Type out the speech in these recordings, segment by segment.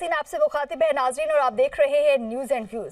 यासीन आपसे मुखातिब है नाजरीन और आप देख रहे हैं न्यूज एंड व्यूज।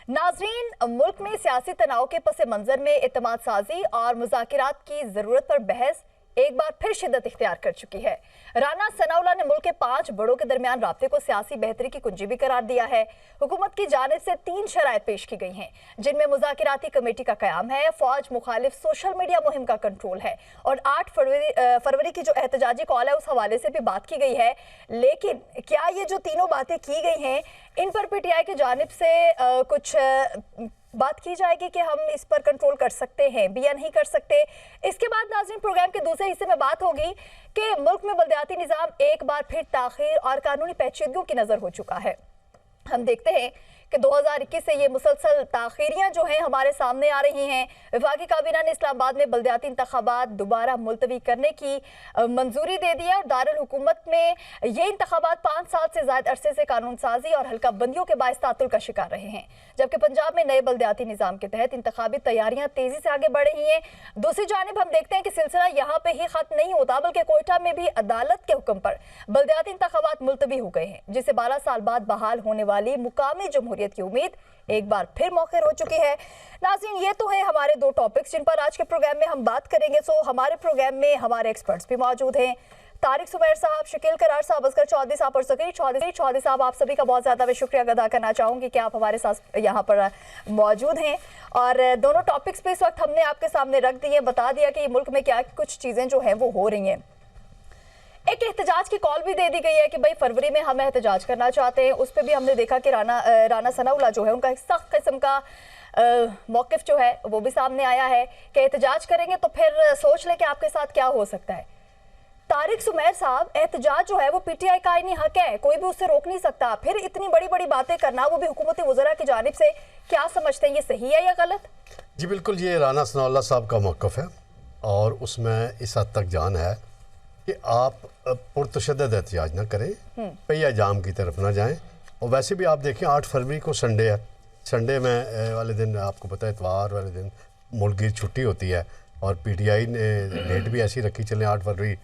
नाजरीन, मुल्क में सियासी तनाव के पस मंजर में इत्तेमाद साजी और मुज़ाकिरात की जरूरत पर बहस एक बार फिर शिद्दत इख्तियार कर चुकी है। राना सनाउल्लाह ने मुल्क के 5 बड़ों के दरमियान राब्ते को सियासी बेहतरी की कुंजी भी करार दिया है। हुकूमत की जानिब से 3 शराइत पेश की गई हैं, जिनमें मुज़ाकिराती कमेटी का क़याम है, फौज मुखालिफ सोशल मीडिया मुहिम का कंट्रोल है और 8 फरवरी की जो एहतजाजी कॉल है उस हवाले से भी बात की गई है। लेकिन क्या ये जो तीनों बातें की गई हैं इन पर पीटीआई की जानिब से कुछ बात की जाएगी कि हम इस पर कंट्रोल कर सकते हैं भी या नहीं कर सकते? इसके बाद नाज़रीन प्रोग्राम के दूसरे हिस्से में बात होगी कि मुल्क में बल्दियाती निज़ाम एक बार फिर ताख़ीर और कानूनी पेचीदगियों की नज़र हो चुका है। हम देखते हैं कि 2021 से ये मुसलसल ताख़ीरियाँ जो हैं हमारे सामने आ रही हैं। वफाकी काबीना ने इस्लामाबाद में बल्दियाती इंतखाबात दोबारा मुलतवी करने की मंजूरी दे दी है और दारुल हुकूमत में ये इंतखाबात 5 साल से ज़्यादा अरसे से कानून साजी और हल्का बंदियों के बाइस तातुल का शिकार रहे हैं, जबकि पंजाब में नए बल्दियाती निज़ाम के तहत इंतखाबी तैयारियाँ तेज़ी से आगे बढ़ रही हैं। दूसरी जानिब हम देखते हैं कि सिलसिला यहाँ पर ही ख़त्म नहीं होता, बल्कि कोयटा में भी अदालत के हुक्म पर बल्दियाती इंतखाबात मुलतवी हो गए हैं, जिससे 12 साल बाद बहाल होने वाली मुकामी जमहूरियत की उम्मीद एक बार फिर मौखिर हो चुकी है। नाज़रीन, ये तो है हमारे 2 टॉपिक्स जिन पर आज के प्रोग्राम में हम बात करेंगे। सो हमारे प्रोग्राम में हमारे एक्सपर्ट्स भी मौजूद हैं। तारिक सुमैर साहब, शकील करार साहब, असगर चौधरी साहब और ज़कीर चौधरी साहब, आप सभी का बहुत ज़्यादा मैं शुक्रिया अदा करना चाहूँगी कि आप हमारे साथ यहाँ पर मौजूद हैं। और दोनों टॉपिक्स पे इस वक्त हमने आपके सामने रख दिए, बता दिया कि मुल्क में क्या कुछ चीज़ें जो हैं वो हो रही हैं। एक एहतजाज की कॉल भी दे दी गई है कि भाई फरवरी में हम एहतजाज करना चाहते हैं। उस पर भी हमने देखा कि राना सनाउल्लाह जो है उनका एक सख्त किस्म का मौक़िफ़ जो है वो भी सामने आया है कि एहतजाज करेंगे तो फिर सोच लें कि आपके साथ क्या हो सकता है। तारिक सुमैर साहब, एहतजाज जो है वो पीटीआई का आईनी हक है, कोई भी उससे रोक नहीं सकता। फिर इतनी बड़ी बड़ी बातें करना, वो भी हुकूमती वज़रा की जानिब से, क्या समझते हैं, ये सही है या गलत? जी बिल्कुल, ये राना सनाउल्लाह साहब का मौक़िफ़ है और उसमें इस हद तक जान है कि आप पुरतशद्दद एहतजाज ना करें, पहिया जाम की तरफ ना जाएं। और वैसे भी आप देखें 8 फरवरी को संडे है, संडे में वाले दिन आपको पता है इतवार वाले दिन मुल्क की छुट्टी होती है और पीटीआई ने डेट भी ऐसी रखी चलें 8 फरवरी,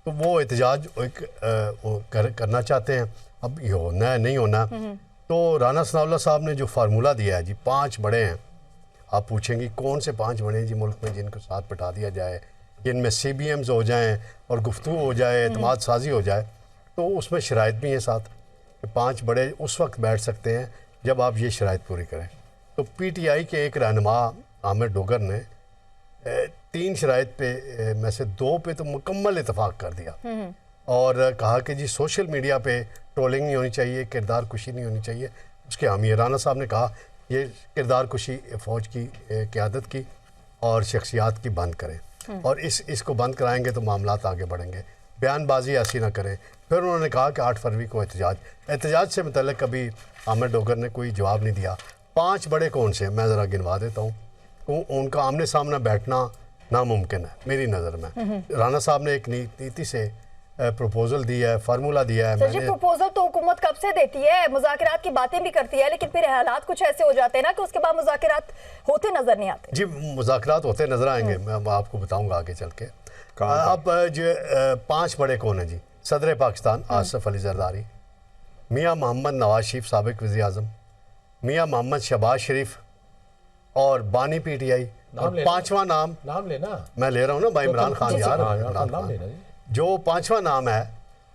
तो वो एहतजाज एक करना चाहते हैं। अब ये होना है नहीं होना, तो राना सनाउल्लाह साहब ने जो फार्मूला दिया है जी, 5 बड़े हैं। आप पूछेंगे कौन से 5 बड़े हैं जी मुल्क में जिनको साथ बैठा दिया जाए, जिनमें CBMs हो जाएं और गुफ्तगू हो जाए, एतमाद साजी हो जाए, तो उसमें शराइत भी हैं साथ कि 5 बड़े उस वक्त बैठ सकते हैं जब आप ये शराइत पूरी करें। तो पीटीआई के एक रहनुमा आमिर डोगर ने 3 शराइत पे में से 2 पे तो मुकम्मल इतफाक़ कर दिया और कहा कि जी सोशल मीडिया पे ट्रोलिंग नहीं होनी चाहिए, किरदार कुशी नहीं होनी चाहिए। उसके हामी राना साहब ने कहा ये किरदार कुशी फ़ौज की क़यादत की और शख्सियात की बंद करें और इसको बंद कराएंगे तो मामलात आगे बढ़ेंगे, बयानबाजी ऐसी ना करें। फिर उन्होंने कहा कि 8 फरवरी को एहतजाज से मतलब कभी आमिर डोगर ने कोई जवाब नहीं दिया। 5 बड़े कौन से हैं मैं ज़रा गिनवा देता हूँ। उनका आमने सामने बैठना नामुमकिन है मेरी नज़र में। राना साहब ने एक नीति से प्रपोजल दिया है, फार्मूला दिया है। जी, प्रपोजल तो हुकूमत कब से देती है, मुज़ाकिरात की बातें भी करती है, लेकिन फिर हालात कुछ ऐसे हो जाते हैं ना कि उसके बाद मुज़ाकिरात होते नजर नहीं आते। जी, मुज़ाकिरात होते नजर आएंगे, मैं आपको बताऊंगा आगे चल के। अब जो 5 बड़े कौन हैं जी? सदर पाकिस्तान आसिफ अली जरदारी, मियाँ मोहम्मद नवाज शरीफ साबिक वज़ीर आज़म, मियाँ मोहम्मद शहबाज शरीफ और बानी पीटीआई। और 5वां नाम लेना मैं ले रहा हूँ ना भाई, इमरान खान यार। जो 5वां नाम है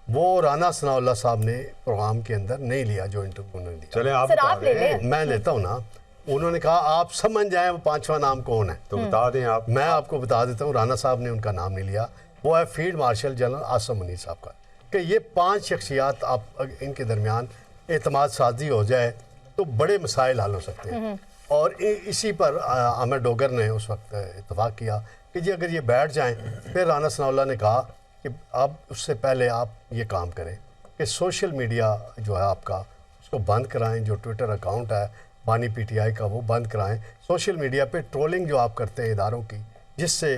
वो राना सनाउल्लाह साहब ने प्रोग्राम के अंदर नहीं लिया, जो इंटरव्यू उन्होंने दिया। चले आप ले लें। मैं लेता हूँ ना। उन्होंने कहा आप समझ जाएं वो 5वां नाम कौन है, तो बता दें आप। मैं आपको बता देता हूँ। राना साहब ने उनका नाम नहीं लिया, वो है field marshal general Asim Munir साहब का। कि ये 5 शख्सियात आप इनके दरमियान एतमाद साजी हो जाए तो बड़े मसाइल हल हो सकते हैं। और इसी पर आमिर डोगर ने उस वक्त इत्तफाक किया कि जी अगर ये बैठ जाएं। फिर राना सनाउल्लाह ने कहा कि अब उससे पहले आप ये काम करें कि सोशल मीडिया जो है आपका उसको बंद कराएं, जो ट्विटर अकाउंट है बानी पीटीआई का वो बंद कराएं। सोशल मीडिया पे ट्रोलिंग जो आप करते हैं इदारों की, जिससे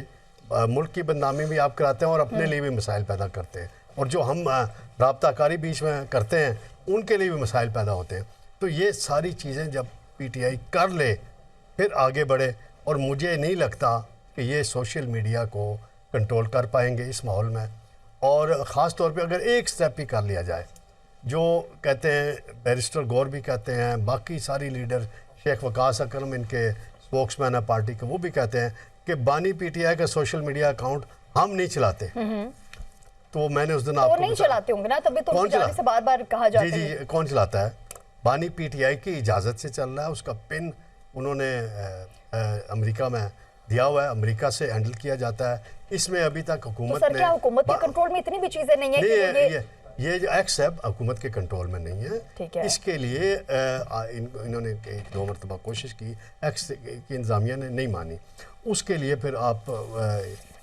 मुल्क की बदनामी भी आप कराते हैं और अपने लिए भी मसाइल पैदा करते हैं, और जो हम राब्ताकारी बीच में करते हैं उनके लिए भी मसाइल पैदा होते हैं। तो ये सारी चीज़ें जब पीटीआई कर ले फिर आगे बढ़े, और मुझे नहीं लगता कि ये सोशल मीडिया को कंट्रोल कर पाएंगे इस माहौल में। और ख़ास तौर पे अगर एक स्टेप ही कर लिया जाए, जो कहते हैं बैरिस्टर गौर भी कहते हैं, बाकी सारी लीडर शेख वकास अकरम इनके स्पोक्समैन है पार्टी के, वो भी कहते हैं कि बानी पीटीआई का सोशल मीडिया अकाउंट हम नहीं चलाते। तो मैंने उस दिन आपको नहीं चलाते होंगे ना, तभी तो जाने से बार-बार कहा जाता है। जी, कौन चलाता है? बानी पीटीआई की इजाज़त से चल रहा है। उसका पिन उन्होंने अमेरिका में दिया हुआ है, अमेरिका से हैंडल किया जाता है। इसमें अभी तक हुकूमत ने क्या हुकूमत के कंट्रोल में इतनी भी चीजें नहीं है कि ये जो एक्स है हुकूमत के कंट्रोल में नहीं है। इसके लिए इन्होंने 2 मरतबा कोशिश की, एक्स की इंतजामिया ने नहीं मानी। उसके लिए फिर आप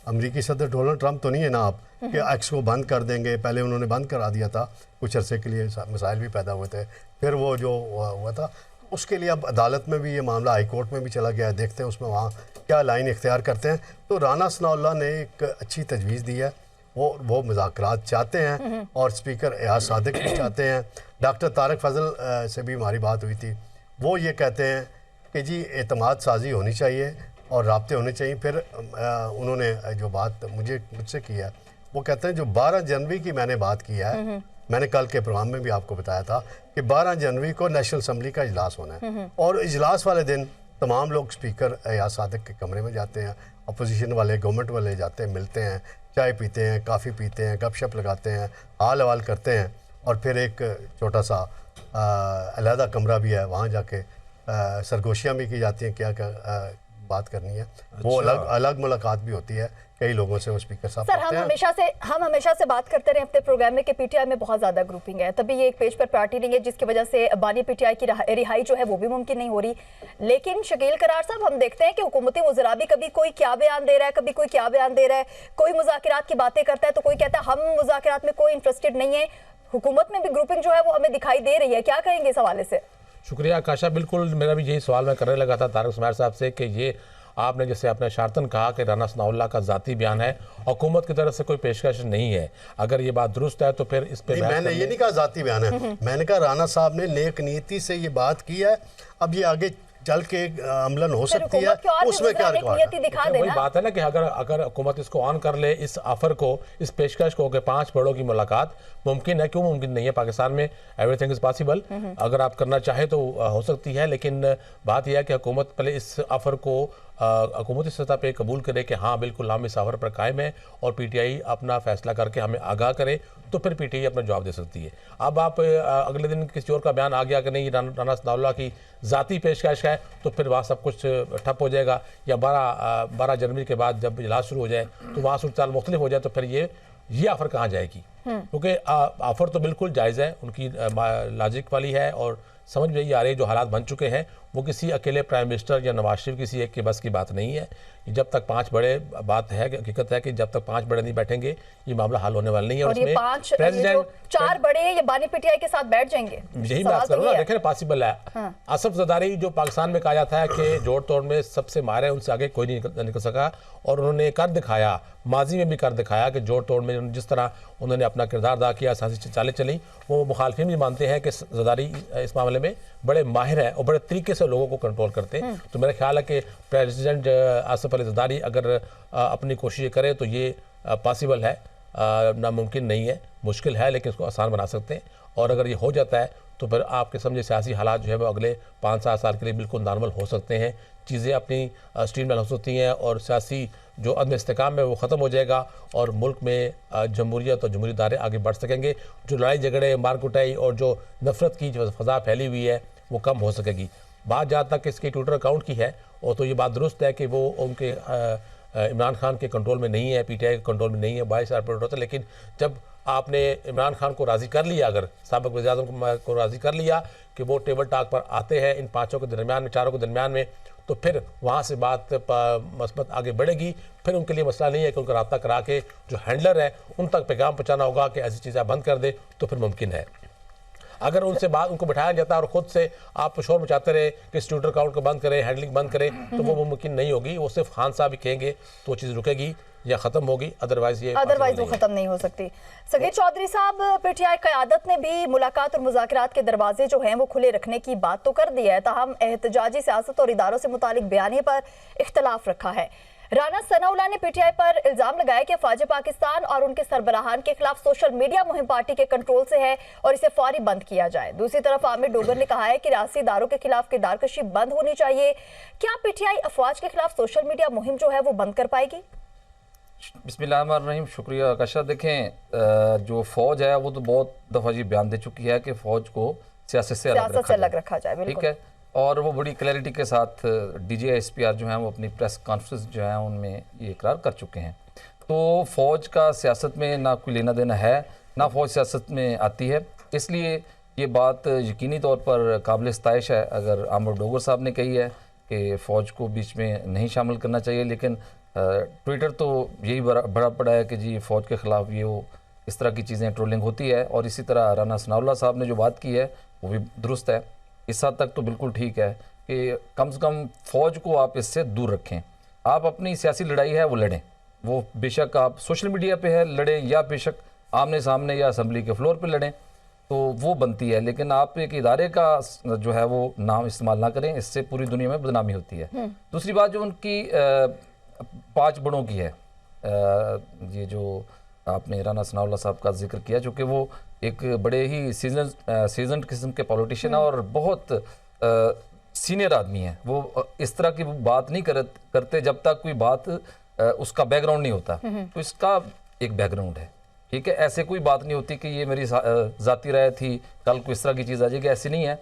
अमेरिकी सदर डोनाल्ड ट्रंप तो नहीं है ना आप कि एक्स को बंद कर देंगे। पहले उन्होंने बंद करा दिया था, कुछ अरसे के लिए मसाइल भी पैदा हुए थे, फिर वो जो हुआ था उसके लिए अब अदालत में भी ये मामला हाई कोर्ट में भी चला गया है। देखते हैं उसमें वहाँ क्या लाइन इख्तियार करते हैं। तो राना सनाउल्लाह ने एक अच्छी तजवीज़ दी है, वो मुज़ाकरात चाहते हैं और स्पीकर एयाज सादिक भी चाहते हैं। डॉक्टर तारिक फजल से भी हमारी बात हुई थी, वो ये कहते हैं कि जी एतमाद साजी होनी चाहिए और राब्ते होने चाहिए। फिर उन्होंने जो बात मुझसे की है, वो कहते हैं जो 12 जनवरी की मैंने बात की है, मैंने कल के प्रोग्राम में भी आपको बताया था कि 12 जनवरी को नेशनल असम्बली का इजलास होना है और इजलास वाले दिन तमाम लोग स्पीकर एयाज सादिक के कमरे में जाते हैं, अपोजिशन वाले गवर्नमेंट वाले जाते हैं, मिलते हैं, चाय पीते हैं, काफ़ी पीते हैं, गपशप लगाते हैं, हाल हवाल करते हैं और फिर एक छोटा सा अलहदा कमरा भी है, वहाँ जाके सरगोशियाँ भी की जाती हैं, क्या बात करनी है। वो अलग मुलाकात भी होती है कई लोगों से। वो स्पीकर साहब सर हम हमेशा से बात करते रहे अपने प्रोग्राम में कि पीटीआई में बहुत ज्यादा ग्रुपिंग है, तभी ये एक पेज पर पार्टी नहीं है, जिसकी वजह से बानी पीटीआई की रिहाई जो है वो भी मुमकिन नहीं हो रही। लेकिन शकील करार साहब, हम देखते हैं कि हुकूमती वज़रा भी कभी कोई क्या बयान दे रहा है, कभी कोई क्या बयान दे रहा है, कोई मुज़ाकरात की बातें करता है तो कोई कहता है हम मुज़ाकरात में कोई इंटरेस्टेड नहीं है। हुकूमत में भी ग्रुपिंग जो है वो हमें दिखाई दे रही है, क्या कहेंगे इस हवाले से? शुक्रिया आकाशा, बिल्कुल मेरा भी यही सवाल मैं करने लगा था तारिक उस्माइल साहब से कि ये आपने जैसे आपने शारतन कहा कि राना सनाउल्लाह का ज़ाती बयान है, हुकूमत की तरफ से कोई पेशकश नहीं है। अगर ये बात दुरुस्त है तो फिर इस पे मैंने ये नहीं कहा ज़ाती बयान है, मैंने कहा राना साहब ने नेक नीयती से ये बात की है। अब ये आगे चल के अमलन हो सकती है, उसमें क्या वही बात है ना कि अगर हुकूमत इसको ऑन कर ले, इस ऑफर को, इस पेशकश को कि 5 बड़ों की मुलाकात मुमकिन है। क्यों मुमकिन नहीं है? पाकिस्तान में एवरीथिंग इज़ पॉसिबल। अगर आप करना चाहे तो हो सकती है, लेकिन बात यह है कि हुकूमत पहले इस ऑफर को हुकूमती सतह पे कबूल करे कि हाँ बिल्कुल हम इस ऑफर पर कायम है और पीटीआई अपना फैसला करके हमें आगाह करे, तो फिर पीटीआई अपना जवाब दे सकती है। अब आप अगले दिन किसी और का बयान आ गया कि नहीं राना सनाउल्लाह की ज़ाती पेशकश है, तो फिर वहाँ सब कुछ ठप हो जाएगा। या 12 जनवरी के बाद जब इजलास शुरू हो जाए तो वहाँ सूरत मुख्तलिफ हो जाए, तो फिर ये ऑफर कहाँ जाएगी? क्योंकि ऑफर तो बिल्कुल जायज़ है, उनकी लॉजिक वाली है और समझ में यही आ रही है जो हालात बन चुके हैं वो किसी अकेले प्राइम मिनिस्टर या नवाज शरीफ किसी एक के बस की बात नहीं है। जब तक 5 बड़े बात है, हकीकत है कि जब तक 5 बड़े नहीं बैठेंगे ये मामला हल होने वाला नहीं है। और ये 5 4 बड़े ये बानी पीटीआई के साथ बैठ जाएंगे, यही बात करो ना। देखें पॉसिबल है। हाँ। असफ ज़रदारी जो पाकिस्तान में कहा जाता है कि जोड़ तोड़ में सबसे मारे, उनसे आगे कोई नहीं निकल सका और उन्होंने कर दिखाया, माजी में भी कर दिखाया कि जोड़ तोड़ में जिस तरह उन्होंने अपना किरदार अदा किया, सियासी चालें चली। वो मुखालफिन भी मानते हैं कि ज़रदारी इस मामले में बड़े माहिर हैं और बड़े तरीके से लोगों को कंट्रोल करते हैं। तो मेरा ख्याल है कि प्रेसिडेंट आसिफ अली ज़रदारी अगर अपनी कोशिश करे तो ये पॉसिबल है, नामुमकिन नहीं है, मुश्किल है लेकिन इसको आसान बना सकते हैं। और अगर ये हो जाता है तो फिर आपके समझे सियासी हालात जो है वो अगले 5-7 साल के लिए बिल्कुल नॉर्मल हो सकते हैं, चीज़ें अपनी स्ट्रीमलाइन हो सकती हैं और सियासी जो अदम इस्तेकाम है वो ख़त्म हो जाएगा और मुल्क में जमहूरियत और जमहूरी इदारे आगे बढ़ सकेंगे। जो लड़ाई झगड़े, मार कुटाई और जो नफरत की जो फ़ज़ा फैली हुई है वो कम हो सकेगी। बात जहाँ तक इसके ट्विटर अकाउंट की है और तो ये बात दुरुस्त है कि वो उनके इमरान खान के कंट्रोल में नहीं है, पीटीआई के कंट्रोल में नहीं है, 22 रिपोर्ट होता है। लेकिन जब आपने इमरान खान को राज़ी कर लिया, अगर साबिक़ वज़ीर-ए-आज़म को राज़ी कर लिया कि वो टेबल टॉक पर आते हैं इन 5 के दरमियान में, 4 के दरमियान में, तो फिर वहाँ से बात मस्बत आगे बढ़ेगी। फिर उनके लिए मसला नहीं है कि उनका रब्ता करा के जो हैंडलर है उन तक पैगाम पहुँचाना होगा कि ऐसी चीज़ें बंद कर दे, तो फिर मुमकिन है। अगर उनसे बात उनको बिठाया जाता है और ख़ुद से आप शोर मचाते रहे कि इस ट्विटर अकाउंट को बंद करें, हैंडलिंग बंद करें, तो वो मुमकिन नहीं होगी। वो सिर्फ खान साहब ही कहेंगे तो चीज़ रुकेगी या ख़त्म होगी, अदरवाइज वो ख़त्म नहीं हो सकती। सगीर चौधरी साहब, पीटीआई क़यादत ने भी मुलाकात और मुज़ाकरात के दरवाजे जो हैं वो खुले रखने की बात तो कर दी है, ताहम एहतजाजी सियासत और इदारों से मुतालिक बयानी पर इख्तलाफ रखा है। राना सनाउल्लाह ने पीटीआई पर इल्जाम लगाया कि फौज पाकिस्तान और उनके सरबराहान के खिलाफ सोशल मीडिया मुहिम पार्टी के कंट्रोल से है और इसे फौरी बंद किया जाए। दूसरी तरफ आमिर डोगर ने कहा है कि रियासती इदारों के खिलाफ किरदारकशी बंद होनी चाहिए। क्या पीटीआई अफवाज के खिलाफ सोशल मीडिया मुहिम जो है वो बंद कर पाएगी? बिस्मिल्लाहिर्रहमानिर्रहीम, शुक्रिया आकाशा। देखें, जो फौज है वो तो बहुत दफ़ा जी बयान दे चुकी है कि फौज को सियासत से अलग रखा जाए, ठीक है। और वो बड़ी क्लैरिटी के साथ DGI-SPR जो है वो अपनी प्रेस कॉन्फ्रेंस जो है उनमें ये इकरार कर चुके हैं। तो फ़ौज का सियासत में ना कोई लेना देना है, ना फ़ौज सियासत में आती है। इसलिए ये बात यकीनी तौर पर काबिल इस्ताइश है अगर आमिर डोगर साहब ने कही है कि फ़ौज को बीच में नहीं शामिल करना चाहिए, लेकिन ट्विटर तो यही बड़ा पड़ा है कि जी फ़ौज के ख़िलाफ़ ये वो इस तरह की चीज़ें ट्रोलिंग होती है। और इसी तरह राना सनाउल्लाह साहब ने जो बात की है वो भी दुरुस्त है, इस हद तक तो बिल्कुल ठीक है कि कम से कम फ़ौज को आप इससे दूर रखें। आप अपनी सियासी लड़ाई है वो लड़ें, वो बेशक आप सोशल मीडिया पे है लड़ें या बेशक आमने सामने या असम्बली के फ्लोर पे लड़ें, तो वो बनती है। लेकिन आप एक इदारे का जो है वो नाम इस्तेमाल ना करें, इससे पूरी दुनिया में बदनामी होती है। दूसरी बात जो उनकी 5 बड़ों की है, ये जो आपने राना सनाउल्लाह साहब का जिक्र किया, जो कि वो एक बड़े ही सीजन किस्म के पॉलिटिशियन और बहुत सीनियर आदमी हैं। वो इस तरह की बात नहीं करते जब तक कोई बात उसका बैकग्राउंड नहीं होता। तो इसका एक बैकग्राउंड है, ठीक है। ऐसे कोई बात नहीं होती कि ये मेरी ज़ाती राय थी, कल को इस तरह की चीज़ आ जाएगी, ऐसी नहीं है।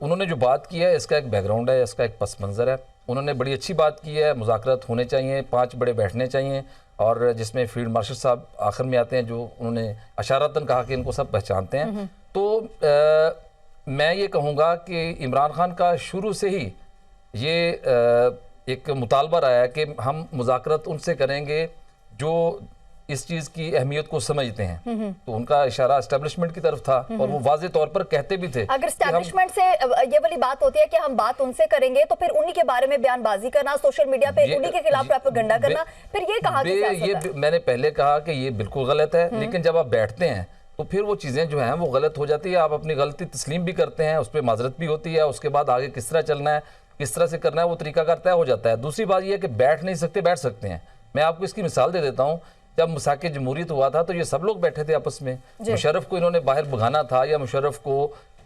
उन्होंने जो बात की है इसका एक बैकग्राउंड है, इसका एक पस मंज़र है। उन्होंने बड़ी अच्छी बात की है, मुज़ाकरात होने चाहिए, 5 बड़े बैठने चाहिए, और जिसमें फील्ड मार्शल साहब आखिर में आते हैं, जो उन्होंने अशारतन कहा कि इनको सब पहचानते हैं। तो मैं ये कहूँगा कि इमरान खान का शुरू से ही ये एक मुतालबा रहा है कि हम मुज़ाकरात उनसे करेंगे जो इस चीज़ की अहमियत को समझते हैं। तो उनका इशारा एस्टेब्लिशमेंट की तरफ था और वो वाज़े तौर पर कहते भी थे। अगर एस्टेब्लिशमेंट से ये वाली बात होती है कि हम बात उनसे करेंगे, तो फिर उन्हीं के बारे में बयानबाजी करना, सोशल मीडिया पे उन्हीं के खिलाफ प्रोपेगेंडा करना, फिर ये कहा कि सियासत है। मैंने पहले कहा कि ये बिल्कुल गलत है, लेकिन जब आप बैठते हैं तो फिर वो चीज़ें जो हैं वो गलत हो जाती है। आप अपनी गलती तस्लीम भी करते हैं, उस पर माजरत भी होती है, उसके बाद आगे किस तरह चलना है, किस तरह से करना है, वो तरीका तय हो जाता है। दूसरी बात ये है कि बैठ नहीं सकते, बैठ सकते हैं। मैं आपको इसकी मिसाल दे देता हूँ। जब मुसाके जमहूरियत हुआ था तो ये सब लोग बैठे थे आपस में। मुशर्रफ को इन्होंने बाहर भगाना था या मुशर्रफ को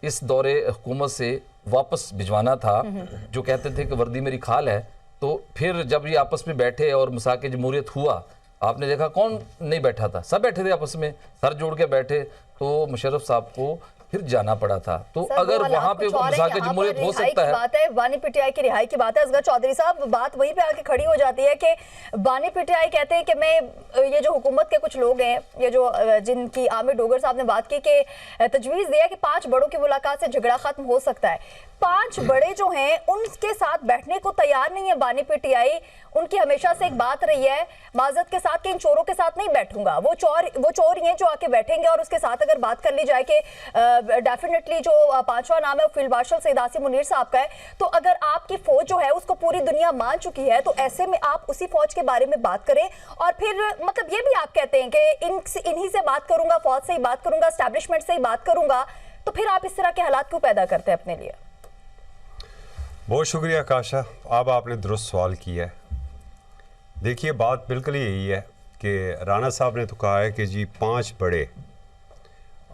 इस दौरे हुकूमत से वापस भिजवाना था, जो कहते थे कि वर्दी मेरी खाल है। तो फिर जब ये आपस में बैठे और मुसाके जमहूरियत हुआ, आपने देखा कौन नहीं बैठा था, सब बैठे थे आपस में, सर जोड़ के बैठे। तो मुशर्रफ साहब को फिर जाना पड़ा था। तो अगर वहां पे मुसाके जमहूरियत हो सकता है, बात है बानी पीटीआई की रिहाई की बात है। असगर चौधरी साहब, बात वहीं पे आके खड़ी हो जाती है कि बानी पीटीआई कहते हैं कि मैं ये जो हुकूमत के कुछ लोग हैं, ये जो जिनकी आमिर डोगर साहब ने बात की कि तजवीज़ दिया कि 5 बड़ों की मुलाकात से झगड़ा खत्म हो सकता है। 5 बड़े जो हैं उनके साथ बैठने को तैयार नहीं है बानी पीटीआई। उनकी हमेशा से एक बात रही है माजरत के साथ कि इन चोरों के साथ नहीं बैठूंगा। वो चोर ही हैं जो आके बैठेंगे। और उसके साथ अगर बात कर ली जाए कि डेफिनेटली जो 5वां नाम है वो फील्ड मार्शल सईद आसिम मुनीर साहब का है। तो अगर आपकी फौज जो है उसको पूरी दुनिया मान चुकी है, तो ऐसे में आप उसी फौज के बारे में बात करें। और फिर मतलब ये भी आप कहते हैं कि इन्हीं से बात करूंगा, फौज से ही बात करूंगा, एस्टैब्लिशमेंट से ही बात करूंगा, तो फिर आप इस तरह के हालात क्यों पैदा करते हैं अपने लिए? बहुत शुक्रिया काशा, अब आपने दुरुस्त सवाल किया है। देखिए, बात बिल्कुल यही है कि राना साहब ने तो कहा है कि जी 5 बड़े,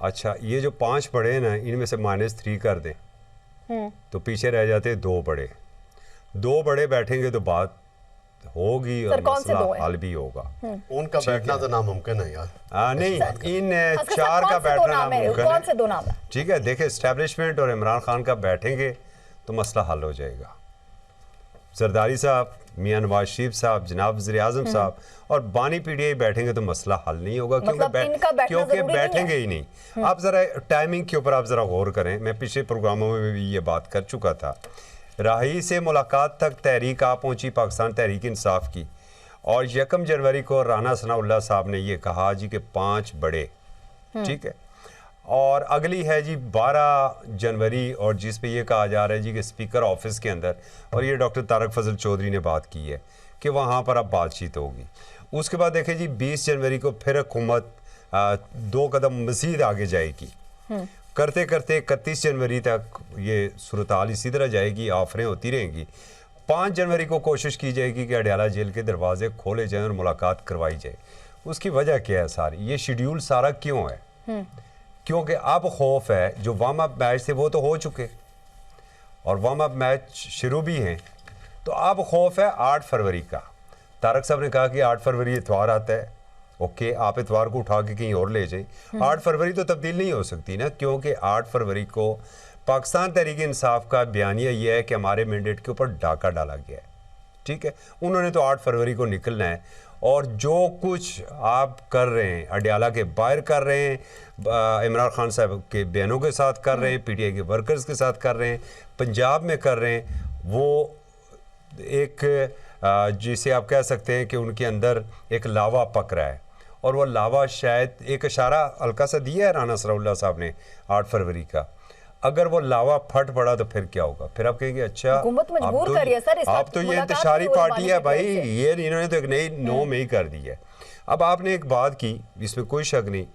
अच्छा ये जो 5 बड़े हैं ना, इनमें से -3 कर दें तो पीछे रह जाते 2 बड़े। 2 बड़े बैठेंगे तो बात होगी और मसला हल भी होगा। उनका बैठना तो नामुमकिन है यार। नहीं, इन 4 का बैठना नामुमकिन कौन से 2 नाम है? ठीक है, देखिए एस्टेब्लिशमेंट और इमरान खान का बैठेंगे तो मसला हल हो जाएगा। जरदारी साहब, मियां नवाज शरीफ साहब, जनाब वज़ीर आज़म साहब और बानी पीटीआई बैठेंगे तो मसला हल नहीं होगा, क्योंकि बैठेंगे ही नहीं। आप ज़रा टाइमिंग के ऊपर आप ज़रा गौर करें। मैं पिछले प्रोग्रामों में भी ये बात कर चुका था। राही से मुलाकात तक तहरीक आ पहुंची पाकिस्तान तहरीक इंसाफ की, और 1 जनवरी को राना सनाउल्लाह साहब ने ये कहा जी कि 5 बड़े, ठीक है। और अगली है जी 12 जनवरी, और जिस पे ये कहा जा रहा है जी कि स्पीकर ऑफिस के अंदर, और ये डॉक्टर तारक फजल चौधरी ने बात की है कि वहाँ पर अब बातचीत होगी। उसके बाद देखें जी 20 जनवरी को फिर हुकूमत 2 कदम मज़ीद आगे जाएगी। करते करते 31 जनवरी तक ये सूरत हाल इसी तरह जाएगी, ऑफरें होती रहेंगी। 5 जनवरी को कोशिश की जाएगी कि अडयाला जेल के दरवाजे खोले जाएं और मुलाकात करवाई जाए। उसकी वजह क्या है सारी, ये शेड्यूल सारा क्यों है? क्योंकि अब खौफ है, जो वार्म अप मैच थे वो तो हो चुके और वार्म अप मैच शुरू भी हैं, तो अब खौफ है 8 फरवरी का। तारक साहब ने कहा कि 8 फरवरी इतवार आता है, ओके, आप इतवार को उठा के कहीं और ले जाएं। 8 फरवरी तो तब्दील नहीं हो सकती ना, क्योंकि 8 फरवरी को पाकिस्तान तहरीक इंसाफ का बयानिया यह है कि हमारे मैंडेट के ऊपर डाका डाला गया है, ठीक है। उन्होंने तो 8 फरवरी को निकलना है और जो कुछ आप कर रहे हैं अडयाला के बाहर कर रहे हैं, इमरान खान साहब के बयानों के साथ कर रहे हैं, पीटीआई के वर्कर्स के साथ कर रहे हैं, पंजाब में कर रहे हैं, वो एक जिसे आप कह सकते हैं कि उनके अंदर एक लावा पक रहा है और वो लावा शायद एक इशारा हल्का सा दिया है राना सनाउल्लाह साहब ने 8 फरवरी का। अगर वो लावा फट पड़ा तो फिर क्या होगा? फिर आप कहेंगे अच्छा आप तो ये इंतशारी पार्टी है भाई, ये इन्होंने तो एक नई नो में ही कर दी है। अब आपने एक बात की, इसमें कोई शक नहीं,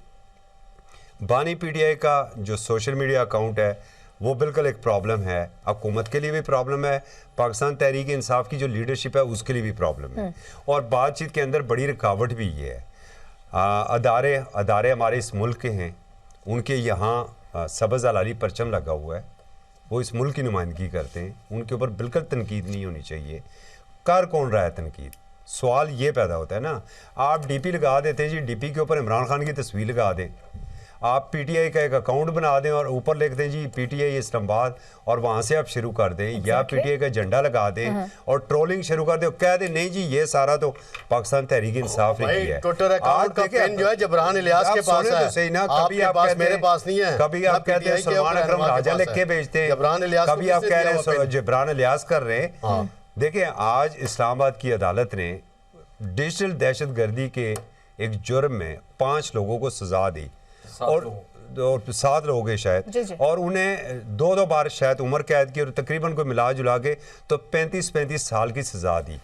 बानी पीटीआई का जो सोशल मीडिया अकाउंट है वो बिल्कुल एक प्रॉब्लम है, हुकूमत के लिए भी प्रॉब्लम है, पाकिस्तान तहरीक इंसाफ की जो लीडरशिप है उसके लिए भी प्रॉब्लम है, और बातचीत के अंदर बड़ी रुकावट भी ये है। अदारे हमारे इस मुल्क के हैं, उनके यहाँ सब्ज़ हलाली परचम लगा हुआ है, वो इस मुल्क की नुमाइंदगी करते हैं, उनके ऊपर बिल्कुल तनकीद नहीं होनी चाहिए। कर कौन रहा है तनकीद? सवाल ये पैदा होता है ना, आप डीपी लगा देते हैं जी, डीपी के ऊपर इमरान खान की तस्वीर लगा दें, आप पीटीआई का एक अकाउंट बना दें और ऊपर लिख दें जी पीटीआई इस्लामाबाद और वहाँ से आप शुरू कर दें, या पीटीआई का झंडा लगा दें और ट्रोलिंग शुरू कर दें, कह दें नहीं जी ये सारा तो पाकिस्तान तहरीक इंसाफ ने किया है। ट्विटर अकाउंट का पिन जो है जबरान इलियास के पास है, सही ना, कभी आप कहते हैं मेरे पास नहीं है, कभी आप कहते हैं सलमान अकरम राजा लिख के भेजते हैं, कभी आप कह रहे हैं जबरान इलियास कर रहे हैं। देखिए आज इस्लामाबाद की अदालत ने डिजिटल दहशतगर्दी के एक जुर्म में 5 लोगों को सजा दी और 7 लोग हैं शायद, और उन्हें 2 बार शायद उम्र कैद की और तकरीबन को मिला जुला के तो 35 साल की सजा दी।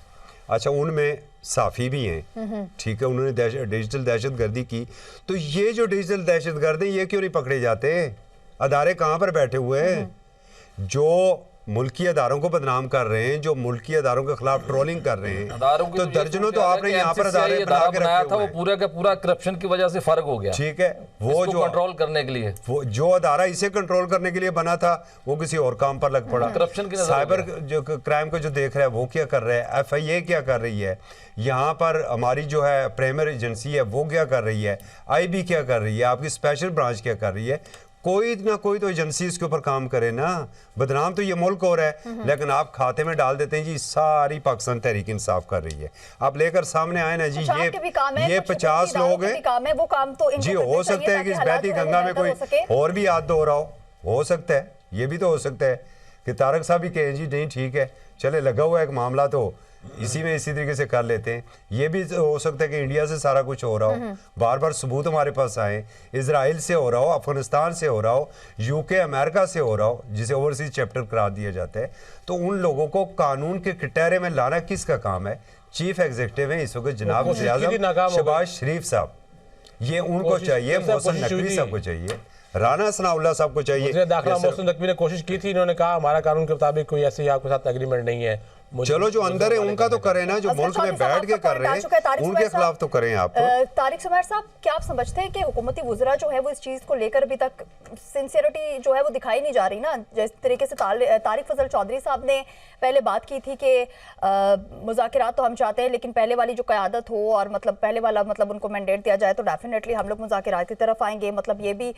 अच्छा उनमें साफ़ी भी हैं, ठीक है, उन्होंने डिजिटल दहशतगर्दी की, तो ये जो डिजिटल दहशतगर्द ये क्यों नहीं पकड़े जाते? अदारे कहाँ पर बैठे हुए हैं जो मुल्की अदारों को बदनाम कर रहे हैं, जो मुल्की अदारों के खिलाफ ट्रोलिंग कर रहे हैं, तो दर्जनों तो आपने यहाँ पर अदारे बना के रखे था, वो पूरा का पूरा करप्शन की वजह से फर्क हो गया, ठीक है। वो जो कंट्रोल करने के लिए, वो जो अदारा इसे कंट्रोल करने के लिए बना था वो किसी और काम पर लग पड़ा। करप्शन की साइबर जो क्राइम को जो देख रहा है वो क्या कर रहा है, FIA क्या कर रही है, यहाँ पर हमारी जो है प्राइमरी एजेंसी है वो क्या कर रही है, IB क्या कर रही है, आपकी स्पेशल ब्रांच क्या कर रही है, कोई ना कोई तो एजेंसी इसके ऊपर काम करे ना। बदनाम तो ये मुल्क हो रहा है, लेकिन आप खाते में डाल देते हैं जी सारी पाकिस्तान तहरीक इंसाफ कर रही है। आप लेकर सामने आए ना जी, ये 50 लोग हैं जी, हो सकता है कि इस बहती गंगा में कोई और भी हाथ धो रहा हो सकता है, ये भी तो हो सकता है कि तारक साहब भी कहें जी नहीं ठीक है चले लगा हुआ है एक मामला तो इसी में इसी तरीके से कर लेते हैं। ये भी हो सकता है कि इंडिया से सारा कुछ हो रहा हो, बार बार सबूत हमारे पास आए, इजराइल से हो रहा हो, अफगानिस्तान से हो रहा हो, UK अमेरिका से हो रहा हो, जिसे ओवरसीज चैप्टर करार दिया जाता है, तो उन लोगों को कानून के कटहरे में लाना किसका काम है? चीफ एग्जीक्यूटिव है इस वक्त जनाब शहबाज शरीफ साहब, ये उनको चाहिए, मोहसिन नकवी साहब को चाहिए, राना सनाउल्लाह साहब को चाहिए। दाखिला मोहसिन नकवी ने कोशिश की थी, इन्होंने कहा हमारा कानून के मुताबिक कोई ऐसे आपके साथ एग्रीमेंट नहीं है। चलो जो अंदर है उनका तो करें ना, जो मुल्क में बैठ के कर रहे हैं उनके खिलाफ तो करें आप। तारिक सुमैर साहब, क्या आप समझते हैं कि हुकूमती वुज़रा जो है वो इस चीज़ को लेकर अभी तक सिंसियरिटी जो है वो दिखाई नहीं जा रही ना? जिस तरीके से तारिक फजल चौधरी साहब ने पहले बात की थी कि मुज़ाकिरात तो हम चाहते हैं लेकिन पहले वाली जो क़यादत हो और मतलब पहले वाला मतलब उनको मैंडेट दिया जाए तो डेफिनेटली हम लोग मुज़ाकिरात की तरफ आएंगे, मतलब ये भी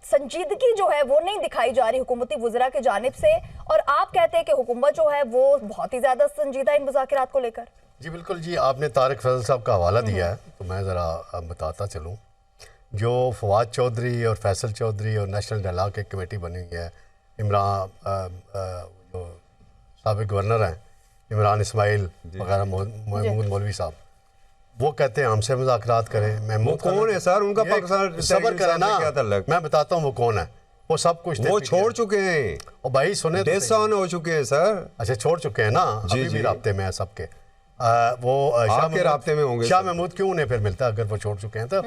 संजीदगी जो है वो नहीं दिखाई जा रही हुकूमती वुज़रा के जानिब से, और आप कहते हैं कि हुकूमत जो है वो बहुत ही ज़्यादा संजीदा इन मुज़ाकिरात को लेकर। जी बिल्कुल जी, आपने तारिक फजल साहब का हवाला दिया है तो मैं ज़रा बताता चलूँ। जो फवाद चौधरी और फैसल चौधरी और नेशनल डायलॉग की कमेटी बनी हुई है, इमरान जो साबिक़ गवर्नर हैं इमरान इस्माइल वगैरह, महमूद मौलवी साहब, वो कहते हैं हमसे मुज़ाकरात करें। वो कौन है सर? उनका पाकिस्तान सबर करें ना, मैं बताता हूँ वो कौन है। वो सब कुछ वो छोड़ चुके हैं और भाई सुने 10 साल हो चुके हैं सर। अच्छा छोड़ चुके हैं ना, अभी भी राब्ते में है सबके। वो आपके राब्ते में होंगे। शाह महमूद क्यों उन्हें फिर मिलता है अगर वो छोड़ चुके हैं? तो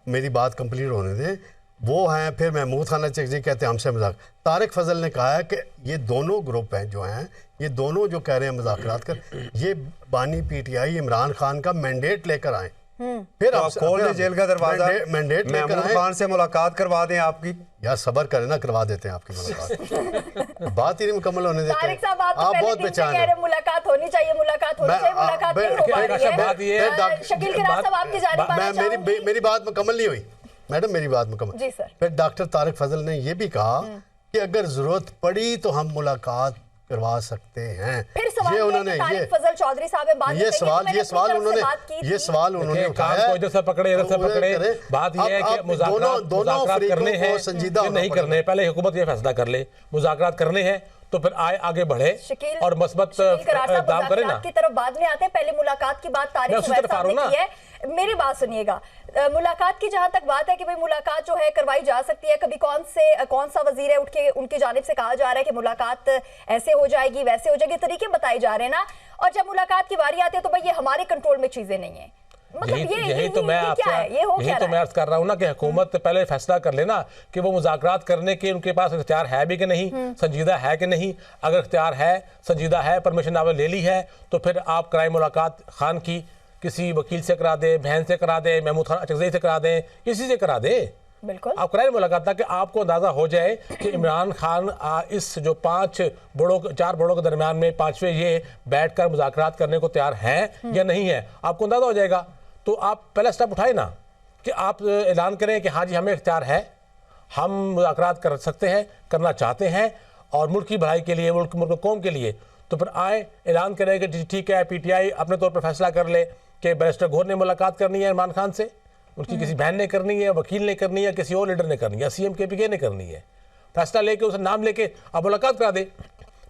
मेरी बात कंप्लीट होने दें। वो हैं, फिर महमूद खान चकजी कहते हैं हमसे मजाक। तारिक फजल ने कहा है कि ये दोनों ग्रुप हैं जो हैं, ये दोनों जो कह रहे हैं मुज़ाकरात कर, ये बानी पीटीआई इमरान खान का मैंडेट लेकर आए, फिर तो आप खोल दें जेल का दरवाजा, मैंडेट लेकर महमूद आए। खान से मुलाकात करवा दें आपकी। यार सबर करें ना, करवा देते हैं आपकी मुलाकात। बात ही नहीं मुकम्मल होने देते। तारिक साहब, आप तो आप पहले बहुत दिन से बेचैन कह हैं। रहे हैं मुलाकात होनी चाहिए, मुलाकात होनी चाहिए, मुलाकात नहीं हो पा रही बात ये है। है, शकील किरार साहब, आपकी जानिब आना चाहूंगी। मेरी बात मुकम्मल नहीं हुई मैडम, मेरी बात मुकम्मल। जी सर। फिर डॉक्टर तारिक फजल ने यह भी कहा कि अगर जरूरत पड़ी तो हम मुलाकात करवा सकते हैं। फिर सवाल ये ये उन्होंने कि तारिक फजल चौधरी साहब ने बात ये कही कि सवाल मैंने ये अपनी सवाल तरफ से उन्होंने बात की ये थी। सवाल उन्होंने काम उठाया। को इधर से पकड़े, इधर से पकड़े। बात यह है कि मुज़ाकरात करने हैं कि नहीं करने, पहले हुकूमत ये फैसला कर ले। मुज़ाकरात करने हैं तो फिर आगे बढ़े और मस्बत काम करे ना। की तरफ बाद में आते हैं, पहले मुलाकात की बात तारिक उसी तरफ आ रहा हूं ना। की है। मेरी बात सुनिएगा, मुलाकात की जहां तक बात है कि भाई मुलाकात जो है करवाई जा सकती है, कभी कौन सा वजीर है उठ के उनकी जानिब से कहा जा रहा है कि मुलाकात ऐसे हो जाएगी, वैसे हो जाएगी, तरीके बताए जा रहे हैं ना। और जब मुलाकात की बारी आती है तो भाई ये हमारे कंट्रोल में चीजें नहीं है। यही तो मैं अर्ज कर रहा हूँ ना कि हुकूमत पहले फैसला कर लेना कि वो मुज़ाकरात करने के उनके पास इख्तियार है भी कि नहीं, संजीदा है कि नहीं। अगर इख्तियार है, संजीदा है, परमिशन आपने ले ली है, तो फिर आप कराए मुलाकात खान की, किसी वकील से करा दे, बहन से करा दे, महमूद खान चकज़ई से करा दें, किसी से करा दे। बिल्कुल आप कराए मुलाकात, ताकि आपको अंदाजा हो जाए कि इमरान खान इस जो 4 बड़ों के दरमियान में 5वें ये बैठकर मुज़ाकरात करने को तैयार हैं या नहीं है, आपको अंदाजा हो जाएगा। तो आप पहला स्टेप उठाए ना कि आप ऐलान करें कि हाँ जी हमें इख्तियार है, हम मुज़ाकरात कर सकते हैं, करना चाहते हैं और मुल्क की भलाई के लिए, मुल्क कौम के लिए। तो फिर आए ऐलान करें कि ठीक है, पीटीआई अपने तौर पर फैसला कर ले कि बैरिस्टर घोर ने मुलाकात करनी है इमरान खान से, उनकी किसी बहन ने करनी है, वकील ने करनी है, किसी और लीडर ने करनी है, CM KPK ने करनी है। फैसला लेके उसका नाम लेके आप मुलाकात करा दे।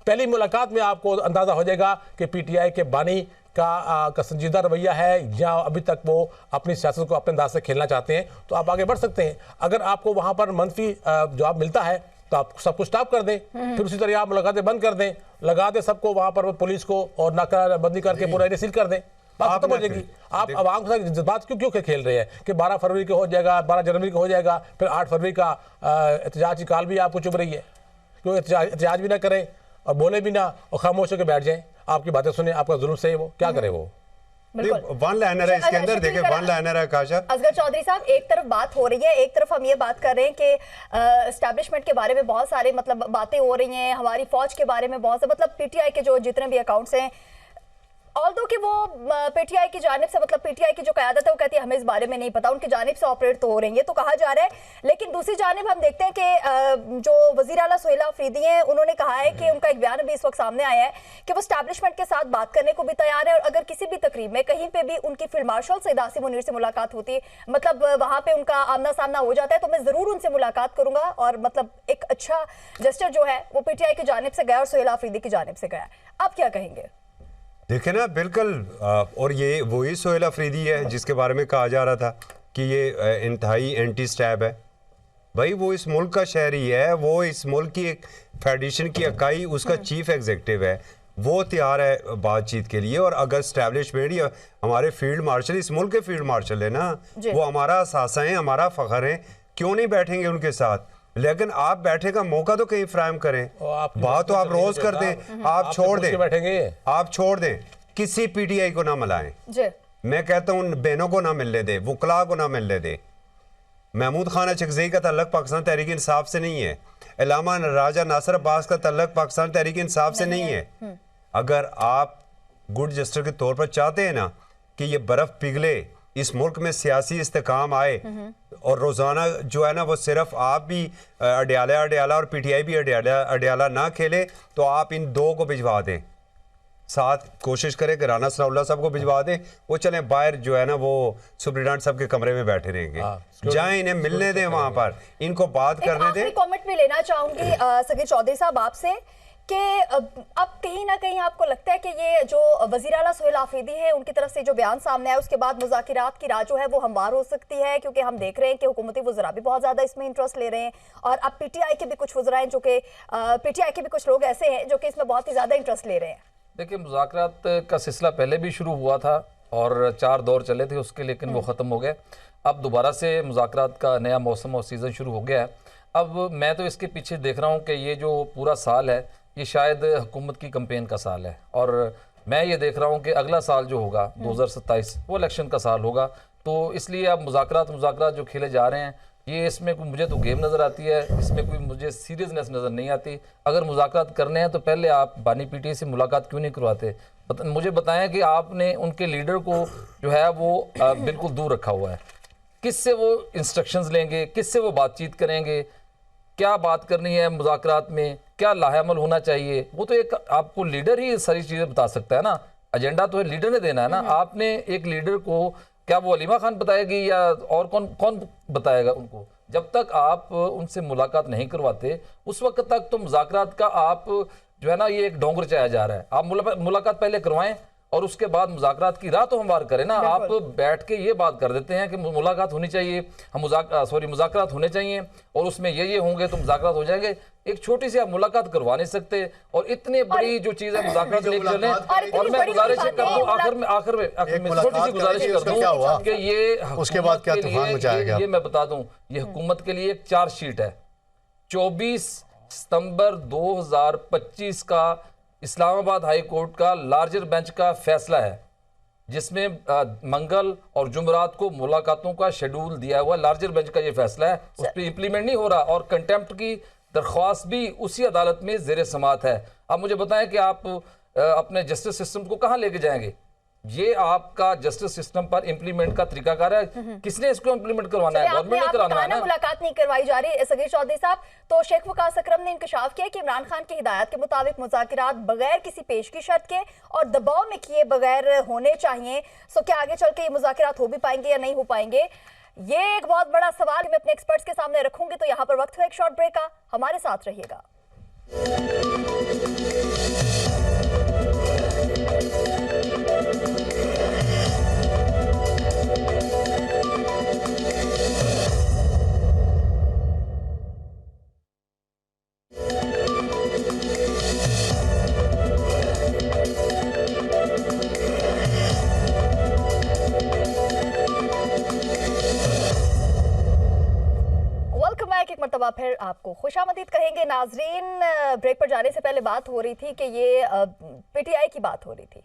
पहली मुलाकात में आपको अंदाज़ा हो जाएगा कि पीटीआई के बानी का संजीदा रवैया है या अभी तक वो अपनी सियासत को अपने अंदाज से खेलना चाहते हैं, तो आप आगे बढ़ सकते हैं। अगर आपको वहाँ पर मनफी जवाब मिलता है तो आप सब कुछ स्टॉप कर दें, फिर उसी तरह आप मुलाकातें बंद कर दें, लगा दें सबको वहाँ पर पुलिस को और नाकाबंदी करके पूरा एरिया सील कर दें, बात खत्म हो जाएगी। आप आवाम के साथ बात क्यों खेल रहे हैं कि 12 फरवरी को हो जाएगा, 12 जनवरी को हो जाएगा, फिर 8 फरवरी का एहतजाज की कॉल भी आपको चुभ रही है। क्यों एहतजाज भी ना करें और बोले भी ना और खामोश होकर बैठ जाएं, आपकी बातें सुने, आपका जुल्म से वो क्या करे वो। वन लाइनर है इसके अंदर, देखें वन लाइनर है काशा। असगर चौधरी साहब, एक तरफ बात हो रही है, एक तरफ हम ये बात कर रहे हैं कि एस्टैब्लिशमेंट के बारे में बहुत सारे मतलब बातें हो रही हैं, हमारी फौज के बारे में बहुत से मतलब पीटीआई के जो जितने भी अकाउंट्स हैं, ऑल्दो कि वो पीटीआई की जानिब से मतलब पीटीआई की जो क़यादत है वो कहती है हमें इस बारे में नहीं पता, उनकी जानिब से ऑपरेट तो हो रही है तो कहा जा रहा है। लेकिन दूसरी जानिब हम देखते हैं कि जो वज़ीर आला सुहेला अफरीदी हैं उन्होंने कहा है कि उनका एक बयान भी इस वक्त सामने आया है कि वो एस्टैब्लिशमेंट के साथ बात करने को भी तैयार है और अगर किसी भी तकरीब में कहीं पर भी उनकी फील्ड मार्शल सईद आसिम मुनीर से मुलाकात होती है, मतलब वहाँ पर उनका आमना सामना हो जाता है, तो मैं ज़रूर उनसे मुलाकात करूँगा। और मतलब एक अच्छा जेस्चर जो है वो पीटीआई की जानिब से गया और सुहेला अफरीदी की जानिब से गया। आप क्या कहेंगे? देखे ना, बिल्कुल। और ये वही सुहेल अफरीदी है जिसके बारे में कहा जा रहा था कि ये इंतहाई एंटी स्टैब है। भाई वो इस मुल्क का शहरी है, वो इस मुल्क की एक फेडरेशन की इकाई, उसका चीफ एग्जीक्यूटिव है, वो तैयार है बातचीत के लिए। और अगर स्टैब्लिशमेंट या हमारे फील्ड मार्शल, इस मुल्क के फील्ड मार्शल है ना, वो हमारा असासा है, हमारा फ़ख्र है, क्यों नहीं बैठेंगे उनके साथ? लेकिन आप बैठे का मौका तो कहीं फ्राहम करें। बात तो आप रोज कर दें, आप छोड़ दें, आप छोड़ दें, किसी पीटीआई को ना मिलाएं। मैं कहता हूं बहनों को ना मिलने दे, वकला को ना मिलने दे। महमूद खान चकज़ई का ताल्लुक पाकिस्तान तहरीक इंसाफ से नहीं है, इलामा राजा नासिर अब्बास का ताल्लुक पाकिस्तान तहरीक इंसाफ से नहीं है। अगर आप गुड जस्टर के तौर पर चाहते हैं ना कि ये बर्फ पिघले, इस मुल्क में सियासी इस्तेकाम आए और रोज़ाना जो है ना वो सिर्फ आप भी अडियाला और पीटीआई भी अडियाला ना खेले, तो आप इन दो को भिजवा दें, साथ कोशिश करें कि राना सनाउल्लाह साहब को भिजवा दें। वो चले बाहर जो है ना वो सुप्रीडेंट साहब के कमरे में बैठे रहेंगे, जाएं इन्हें मिलने दें, वहां पर इनको बात करने दें। कमेंट में लेना चाहूंगी सगीर चौधरी साहब आपसे कि अब कहीं ना कहीं आपको लगता है कि ये जो वज़ीर आला सुहेल अफरीदी है उनकी तरफ से जो बयान सामने आया उसके बाद मुज़ाकिरात की राह जो है वो हमवार हो सकती है, क्योंकि हम देख रहे हैं कि हुकूमती वज़रा भी बहुत ज़्यादा इसमें इंटरेस्ट ले रहे हैं और अब पीटीआई के भी कुछ वज़रा हैं जो कि पीटीआई के भी कुछ लोग ऐसे हैं जो कि इसमें बहुत ही ज़्यादा इंटरेस्ट ले रहे हैं। देखिए, मुज़ाकरात का सिलसिला पहले भी शुरू हुआ था और 4 दौर चले थे उसके, लेकिन वो ख़त्म हो गए। अब दोबारा से मुज़ाकरात का नया मौसम और सीज़न शुरू हो गया है। अब मैं तो इसके पीछे देख रहा हूँ कि ये जो पूरा साल है ये शायद हुकूमत की कैंपेन का साल है, और मैं ये देख रहा हूँ कि अगला साल जो होगा 2027 वो इलेक्शन का साल होगा। तो इसलिए अब मुज़ाकरात जो खेले जा रहे हैं ये, इसमें कोई मुझे तो गेम नज़र आती है, इसमें कोई मुझे सीरियसनेस नज़र नहीं आती। अगर मुज़ाकरात करने हैं तो पहले आप बानी पीटीआई से मुलाकात क्यों नहीं करवाते? मुझे बताएं कि आपने उनके लीडर को जो है वो बिल्कुल दूर रखा हुआ है। किससे वो इंस्ट्रक्शंस लेंगे, किससे वो बातचीत करेंगे, क्या बात करनी है मुज़ाकरात में, क्या लाहेअमल होना चाहिए? वो तो एक आपको लीडर ही सारी चीज़ें बता सकता है ना। एजेंडा तो है लीडर ने देना है ना। आपने एक लीडर को, क्या वो अलीमा खान बताएगी या और कौन बताएगा उनको? जब तक आप उनसे मुलाकात नहीं करवाते उस वक्त तक तो मुज़ाकरात का आप जो है ना ये एक डोंगर चाया जा रहा है। आप मुलाकात पहले करवाएं और उसके बाद मुज़ाकरात की राह तो हमवार करें ना। आप बैठ के ये बात कर देते हैं कि मुलाकात होनी चाहिए, हम मुज़ाकरात होने चाहिए और उसमें ये होंगे तो मुज़ाकरात हो जाएंगे। एक छोटी सी आप मुलाकात करवा नहीं सकते और इतनी बड़ी जो चीज़ है मुज़ाकरात लेकर चलें। और मैं गुजारिश कर दूं आखिर में छोटी सी गुजारिश कर दूं कि ये उसके बाद क्या तूफान मचाएगा? ये मैं बता दूं, ये हुकूमत के लिए एक चार्जशीट है। 24 सितंबर 2025 का इस्लामाबाद हाई कोर्ट का लार्जर बेंच का फैसला है जिसमें मंगल और जुमरात को मुलाकातों का शेड्यूल दिया हुआ। लार्जर बेंच का ये फैसला है, उस पर इम्प्लीमेंट नहीं हो रहा और कंटेम्प्ट की दरख्वास्त भी उसी अदालत में ज़ेर समात है। अब मुझे बताएं कि आप अपने जस्टिस सिस्टम को कहाँ लेके जाएंगे? ये आपका जस्टिस सिस्टम पर इम्प्लीमेंट का तरीकाकार है, किसने इसको इम्प्लीमेंट करवाना है? गवर्नमेंट ने कराना है ना। मुलाकात नहीं करवाई जा रही सगीर चौधरी साहब, तो शेख वकास अकरम ने इंकशाफ किया कि इमरान खान की हिदायत के मुताबिक मुज़ाकरात बगैर किसी पेश की शर्त के और दबाव में किए बगैर होने चाहिए। सो क्या आगे चल के ये मुज़ाकरात हो भी पाएंगे या नहीं हो पाएंगे, ये एक बहुत बड़ा सवाल मैं अपने एक्सपर्ट्स के सामने रखूंगी। तो यहाँ पर वक्त है एक शॉर्ट ब्रेक का, हमारे साथ रहिएगा। एक मरतबा फिर आपको खुशामदीद कहेंगे नाजरीन। ब्रेक पर जाने से पहले बात हो रही थी कि ये पीटीआई की बात हो रही थी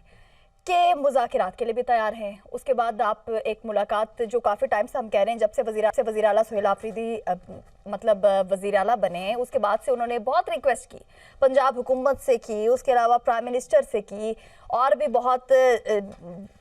कि मुज़ाकरात के लिए भी तैयार हैं। उसके बाद आप एक मुलाकात जो काफ़ी टाइम से हम कह रहे हैं, जब से वज़ीर आला सुहेल आफरीदी मतलब वज़ीर आला बने उसके बाद से उन्होंने बहुत रिक्वेस्ट की, पंजाब हुकूमत से की, उसके अलावा प्राइम मिनिस्टर से की और भी बहुत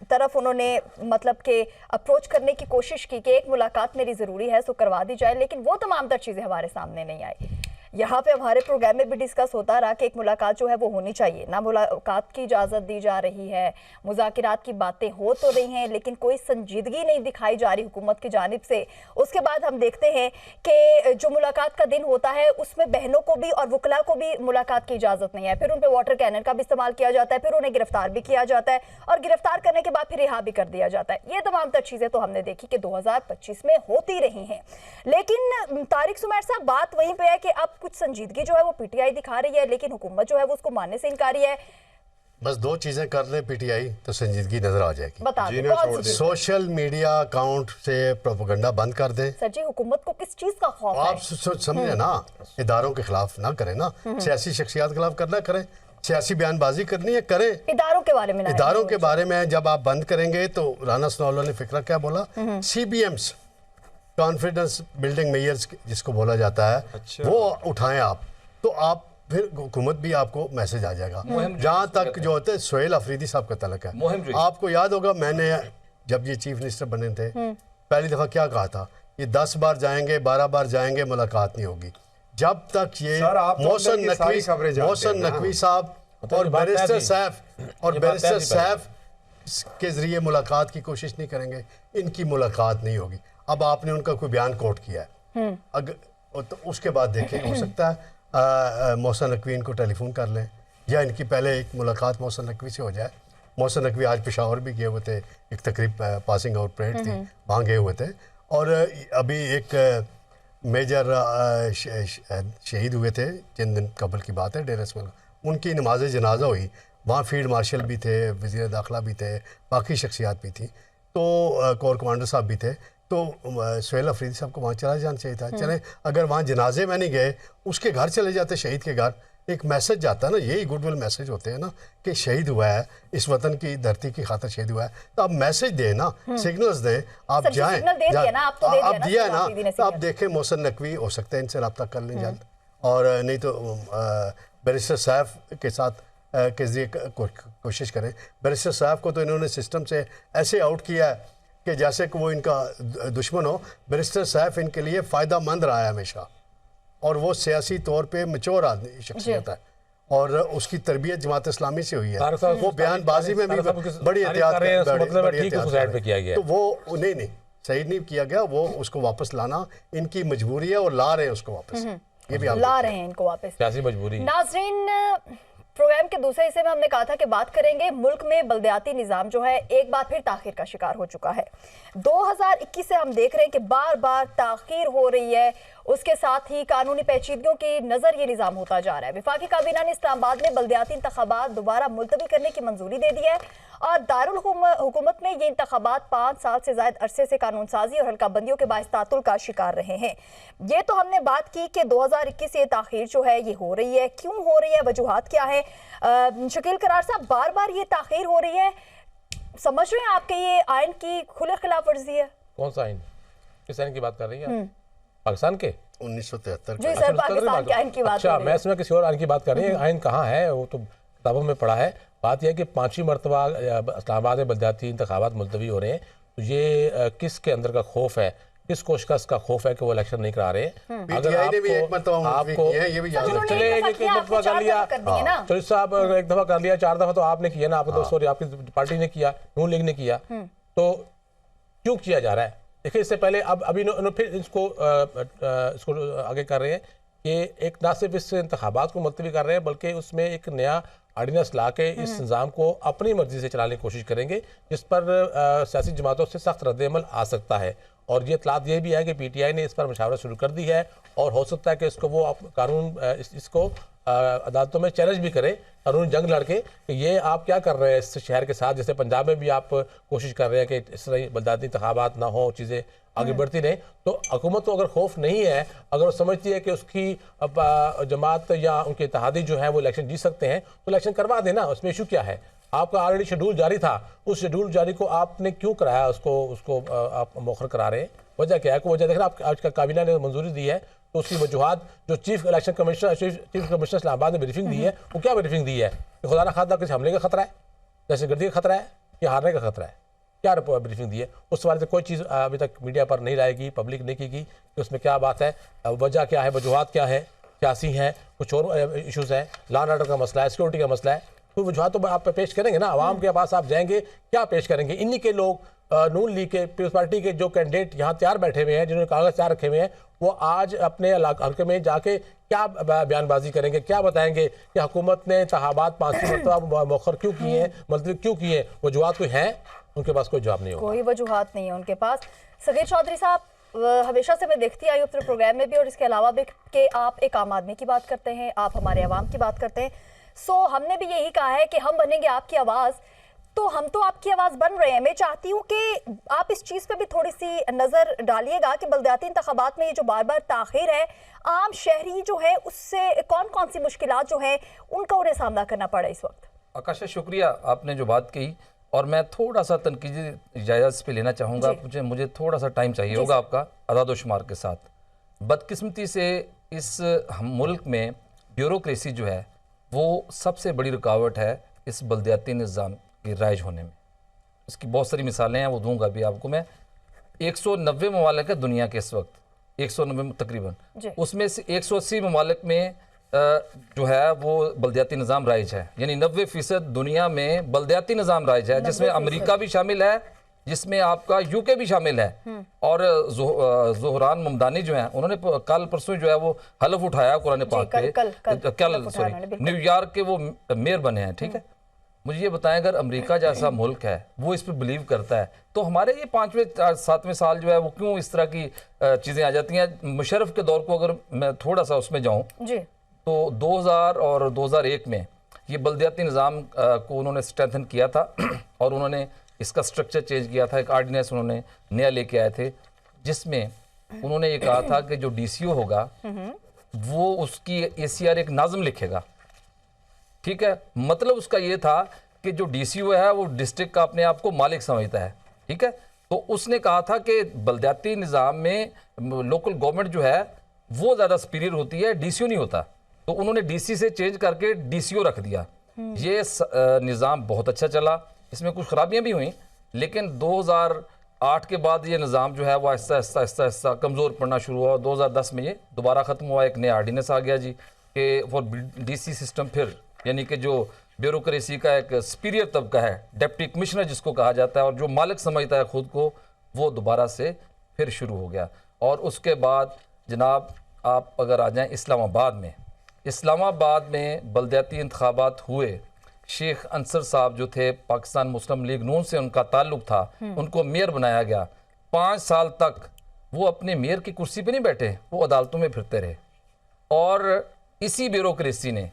तरफ उन्होंने मतलब के अप्रोच करने की कोशिश की कि एक मुलाकात मेरी ज़रूरी है सो करवा दी जाए, लेकिन वो तमाम तर चीज़ें हमारे सामने नहीं आई। यहाँ पे हमारे प्रोग्राम में भी डिस्कस होता रहा कि एक मुलाकात जो है वो होनी चाहिए, ना मुलाकात की इजाज़त दी जा रही है, मुज़ाकरात की बातें हो तो रही हैं लेकिन कोई संजीदगी नहीं दिखाई जा रही हुकूमत की जानिब से। उसके बाद हम देखते हैं कि जो मुलाकात का दिन होता है उसमें बहनों को भी और वकला को भी मुलाकात की इजाज़त नहीं है, फिर उन पर वाटर कैनन का भी इस्तेमाल किया जाता है, फिर उन्हें गिरफ्तार भी किया जाता है और गिरफ्तार करने के बाद फिर रिहा भी कर दिया जाता है। ये तमाम तर चीज़ें तो हमने देखी कि 2025 में होती रही हैं। लेकिन तारिक सुमैर साहब, बात वहीं पर है कि अब कुछ संजीदगी जो है वो पीटीआई दिखा रही है लेकिन हुकूमत जो है वो उसको मानने से इनकारी है। बस दो चीजें कर ले पीटीआई तो संजीदगी नजर आ जाएगी। बता दें कौन सी? सोशल मीडिया अकाउंट से प्रोपेगेंडा बंद कर दें। सर जी, हुकूमत को किस चीज का खौफ है? आप समझे ना, इदारों के खिलाफ ना करें ना, सियासी शख्सियात के खिलाफ करना करें, सियासी बयानबाजी करनी है करें, इदारों के बारे में ना, इदारों के बारे में जब आप बंद करेंगे तो राना सनाउल्लाह ने फिक्रा क्या बोला, CBMs कॉन्फिडेंस बिल्डिंग मेयर्स जिसको बोला जाता है, अच्छा। वो उठाएं आप, तो आप फिर हुकूमत भी आपको मैसेज आ जाएगा। जहाँ तक जो होता है सुहेल अफरीदी साहब का तलक है, आपको याद होगा मैंने जब ये चीफ मिनिस्टर बने थे पहली दफा क्या कहा था, ये 10 बार जाएंगे 12 बार जाएंगे मुलाकात नहीं होगी। जब तक ये मोहसन नकवी साहब और बैरिस्टर सैफ के जरिए मुलाकात की कोशिश नहीं करेंगे, इनकी मुलाकात नहीं होगी। अब आपने उनका कोई बयान कोट किया है, अगर तो उसके बाद देखें, हो सकता है मोहसन नकवी इनको टेलीफोन कर लें या इनकी पहले एक मुलाकात मोहसन नकवी से हो जाए। मोहसन नकवी आज पेशावर भी गए हुए थे, एक तकरीब पासिंग आउट परेड थी, वहाँ गए हुए थे। और अभी एक मेजर शहीद हुए थे जिन दिन कबल की बात है, डेरा इसमाइल, उनकी नमाज जनाजा हुई, वहाँ फील्ड मार्शल भी थे, वज़ीर दाखिला भी थे, बाकी शख्सियात भी थी, तो कोर कमांडर साहब भी थे, तो सुहेल अफरीदी साहब को वहाँ चला जाना चाहिए था। चले, अगर वहाँ जनाजे में नहीं गए, उसके घर चले जाते, शहीद के घर, एक मैसेज जाता है ना, यही गुडविल मैसेज होते हैं ना, कि शहीद हुआ है, इस वतन की धरती की खातिर शहीद हुआ है, तो आप मैसेज दें ना, सिग्नल्स दें, आप जाएं, आप दिया है ना, तो आप देखें मोहसिन नकवी हो सकते हैं, इनसे रब्ता कर लें जल्द, और नहीं तो बैरिस्टर सैफ के साथ के जरिए कोशिश करें। बैरिस्टर साहब को तो इन्होंने सिस्टम से ऐसे आउट किया है कि जैसे कि वो इनका दुश्मन हो। बैरिस्टर साहब इनके लिए फ़ायदा मंद रहा है हमेशा, और वो सियासी तौर पे मैच्योर आदमी शख्सियत है, और उसकी तरबियत जमात इस्लामी से हुई है। वो बयानबाजी में भी बड़ी एहतियात, तो वो नहीं सही नहीं किया गया, वो उसको वापस लाना इनकी मजबूरी है, और ला रहे हैं उसको वापस, ये भी ला रहे हैं इनको वापस, सियासी मजबूरी। नाज़रीन, प्रोग्राम के दूसरे हिस्से में हमने कहा था कि बात करेंगे मुल्क में बल्दियाती निज़ाम जो है एक बार फिर ताखीर का शिकार हो चुका है। 2021 से हम देख रहे हैं कि बार बार ताखीर हो रही है, उसके साथ ही कानूनी पेचीदगियों की नज़र ये निज़ाम होता जा रहा है। वफाकी काबीना ने इस्लामाबाद में बल्दियाती इंतखाबात दोबारा मुलतवी करने की मंजूरी दे दी है, और दारुल हुकूमत में ये इंतखाबात 5 साल से ज़ायद अरसे से कानून साजी और हल्का बंदियों के बाइस तातुल का शिकार रहे हैं। ये तो हमने बात की कि 2021 से ताखीर जो है ये हो रही है, क्यों हो रही है, वजूहात क्या है। शकील करार साहब, बार बार ये ताखीर हो रही है, समझ रहे हैं आपके ये आइन की खुले खिलाफ वर्जी है? कौन सा आइन, किस आइन की बात कर रही है? पाकिस्तान के 1973 जी सर, पाकिस्तान के आइन की बात। अच्छा, मैं इसमें किसी और आइन की बात कर रही है। आइन कहाँ है, वो तो किताबों में पढ़ा है। बात यह है कि 5वीं मरतबा इस्लामाबाद में बल्दियाती इंतखाबात मुलतवी हो रहे हैं, तो ये किसके अंदर का खौफ है, किस कोशिश का खौफ है कि वो इलेक्शन नहीं करा रहे हैं? अगर आपको चले एक दफा कर लिया, चौधरी साहब एक दफा कर लिया, 4 दफा तो आपने किया ना, आपको तो सॉरी आपकी पार्टी ने किया, नून लीग ने किया, तो क्यों किया जा रहा है? देखिए, इससे पहले अब अभी फिर इसको आगे कर रहे हैं कि एक ना सिर्फ इस इंतखाबात को मुलतवी कर रहे हैं, बल्कि उसमें एक नया आर्डिनेंस ला के इस निज़ाम को अपनी मर्जी से चलाने की कोशिश करेंगे, जिस पर सियासी जमातों से सख्त रद्द-ए-अमल आ सकता है। और ये इतलात ये भी है कि PTI ने इस पर मशावरत शुरू कर दी है, और हो सकता है कि इसको वो कानून इसको अदालतों में चैलेंज भी करे, कानूनी जंग लड़के कि ये आप क्या कर रहे हैं इस शहर के साथ। जैसे पंजाब में भी आप कोशिश कर रहे हैं कि इस तरह बल्दियाती इंतखाबात ना हो, चीज़ें आगे बढ़ती रहें। तो हुकूमत को अगर खौफ नहीं है, अगर वो समझती है कि उसकी जमात या उनके इत्तेहादी जो है वो इलेक्शन जीत सकते हैं, तो इलेक्शन करवा देना, उसमें इशू क्या है? आपका ऑलरेडी शेड्यूल जारी था, उस शेड्यूल जारी को आपने क्यों कराया, उसको आप मौखर करा रहे हैं? वजह क्या है? वजह देखना, आज का काबीना ने मंजूरी दी है, तो उसकी वजूहत जो चीफ इलेक्शन कमिश्नर इस्लामाबाद ने ब्रीफिंग दी है, वो क्या ब्रीफिंग दी है कि खुदा ना खास्ता किसी हमले का खतरा है, दहशतगर्दी का खतरा है, या हारने का खतरा है? क्या ब्रीफिंग दी है? उस सवाल से कोई चीज़ अभी तक मीडिया पर नहीं लाएगी, पब्लिक नहीं की कि उसमें क्या बात है, वजह क्या है, वजूहत क्या है, सियासी हैं, कुछ और इशूज़ हैं, लॉ एंड ऑर्डर का मसला है, सिक्योरिटी का मसला है। कोई वजूहत तो आप पेश करेंगे ना, आवाम के पास आप जाएंगे, क्या पेश करेंगे? इन्हीं के लोग, नून लीग के, पीपल्स पार्टी के जो कैंडिडेट यहाँ तैयार बैठे हुए हैं, जिन्होंने कागज तैयार रखे हुए हैं, वो आज अपने हल्के में जाके क्या बयानबाजी करेंगे, क्या बताएंगे कि हुकूमत ने इंतखाबात 5वीं मरतबा मौखर क्यों किए हैं, मतलब क्यों किए? वजूहत कोई हैं? उनके पास कोई जवाब नहीं होगा, कोई वजूहत नहीं है उनके पास। सगीर चौधरी साहब, हमेशा से मैं देखती आई अपने प्रोग्राम में भी और इसके अलावा भी कि आप एक आम आदमी की बात करते हैं, आप हमारे अवाम की बात करते हैं। सो हमने भी यही कहा है कि हम बनेंगे आपकी आवाज़, तो हम तो आपकी आवाज़ बन रहे हैं। मैं चाहती हूँ कि आप इस चीज़ पे भी थोड़ी सी नज़र डालिएगा कि बल्दियाती इंतखाबात में ये जो बार बार ताख़ीर है, आम शहरी जो है उससे कौन कौन सी मुश्किलात जो है उनका उन्हें सामना करना पड़ा इस वक्त। आकाशा, शुक्रिया आपने जो बात कही, और मैं थोड़ा सा तनकीदी इजाज़त पे लेना चाहूँगा। मुझे थोड़ा सा टाइम चाहिए होगा आपका अदाद शुमार के साथ। बदकिस्मती से इस मुल्क में ब्यूरोक्रेसी जो है वो सबसे बड़ी रुकावट है इस बल्दियाती निज़ाम के राइज होने में। इसकी बहुत सारी मिसालें हैं, वो दूंगा भी आपको मैं। 190 ममालिक है दुनिया के इस वक्त, 190 तकरीबन, उसमें से 180 ममालिक में जो है वो बल्दियाती निज़ाम राइज है, यानी 90% दुनिया में बल्दियाती निज़ाम राइज है, जिसमें अमेरिका भी शामिल है, जिसमें आपका यूके भी शामिल है। और ज़ोहरान ममदानी जो है, उन्होंने कल परसों जो है वो हलफ उठाया कुरान पाक पे, कल सॉरी न्यूयॉर्क के वो मेयर बने हैं। ठीक है, मुझे ये बताएं, अगर अमेरिका जैसा मुल्क है वो इस पर बिलीव करता है, तो हमारे ये 5वें 7वें साल जो है वो क्यों इस तरह की चीज़ें आ जाती हैं? मुशर्रफ के दौर को अगर मैं थोड़ा सा उसमें जाऊँ, तो 2000 और 2001 में ये बल्दियाती निज़ाम को उन्होंने स्ट्रेंथन किया था और उन्होंने इसका स्ट्रक्चर चेंज किया था। एक आर्डिनेंस उन्होंने नया लेके आए थे जिसमें उन्होंने ये कहा था कि जो DCO होगा वो उसकी ACR एक नाज़म लिखेगा, ठीक है। मतलब उसका ये था कि जो DCO है वो डिस्ट्रिक्ट का अपने आप को मालिक समझता है, ठीक है। तो उसने कहा था कि बल्दियाती निज़ाम में लोकल गवर्नमेंट जो है वो ज़्यादा सुपीरियर होती है, DCO नहीं होता। तो उन्होंने DC से चेंज करके DCO रख दिया। ये निज़ाम बहुत अच्छा चला, इसमें कुछ खराबियां भी हुई, लेकिन 2008 के बाद ये निज़ाम जो है वो आहिस्ता कमज़ोर पड़ना शुरू हुआ। 2010 में ये दोबारा ख़त्म हुआ, एक नया आर्डिनेंस आ गया जी कि फॉर DC सिस्टम, फिर यानी कि जो ब्यूरोक्रेसी का एक सुपीरियर तबका है, डिप्टी कमिश्नर जिसको कहा जाता है, और जो मालिक समझता है खुद को, वो दोबारा से फिर शुरू हो गया। और उसके बाद जनाब आप अगर आ जाएं इस्लामाबाद में बल्दियाती इंतखाबात हुए। शेख अंसर साहब जो थे, पाकिस्तान मुस्लिम लीग नून से उनका ताल्लुक था, उनको मेयर बनाया गया। 5 साल तक वो अपने मेयर की कुर्सी पे नहीं बैठे, वो अदालतों में फिरते रहे। और इसी ब्यूरोक्रेसी ने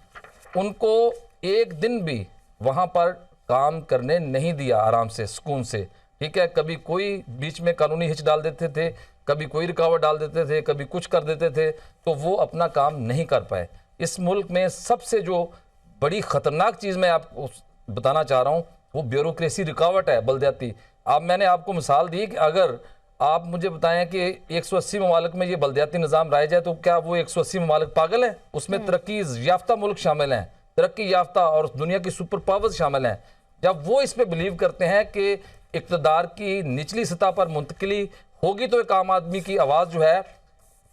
उनको एक दिन भी वहाँ पर काम करने नहीं दिया आराम से, सुकून से, ठीक है। कभी कोई बीच में कानूनी हिच डाल देते थे, कभी कोई रुकावट डाल देते थे, कभी कुछ कर देते थे, तो वो अपना काम नहीं कर पाए। इस मुल्क में सबसे जो बड़ी ख़तरनाक चीज़ मैं आपको बताना चाह रहा हूँ वो ब्यूरोक्रेसी रुकावट है बल्दियाती। अब मैंने आपको मिसाल दी कि अगर आप मुझे बताएं कि 180 ममालिक में ये बल्दियाती निज़ाम लाया जाए तो क्या वो 180 ममालिक पागल हैं? उसमें तरक्की याफ्ता मुल्क शामिल हैं, तरक्की याफ्ता और दुनिया की सुपर पावर्स शामिल हैं। जब वो इस पर बिलीव करते हैं कि इक़्तिदार की निचली सतह पर मुंतकिली होगी तो एक आम आदमी की आवाज़ जो है,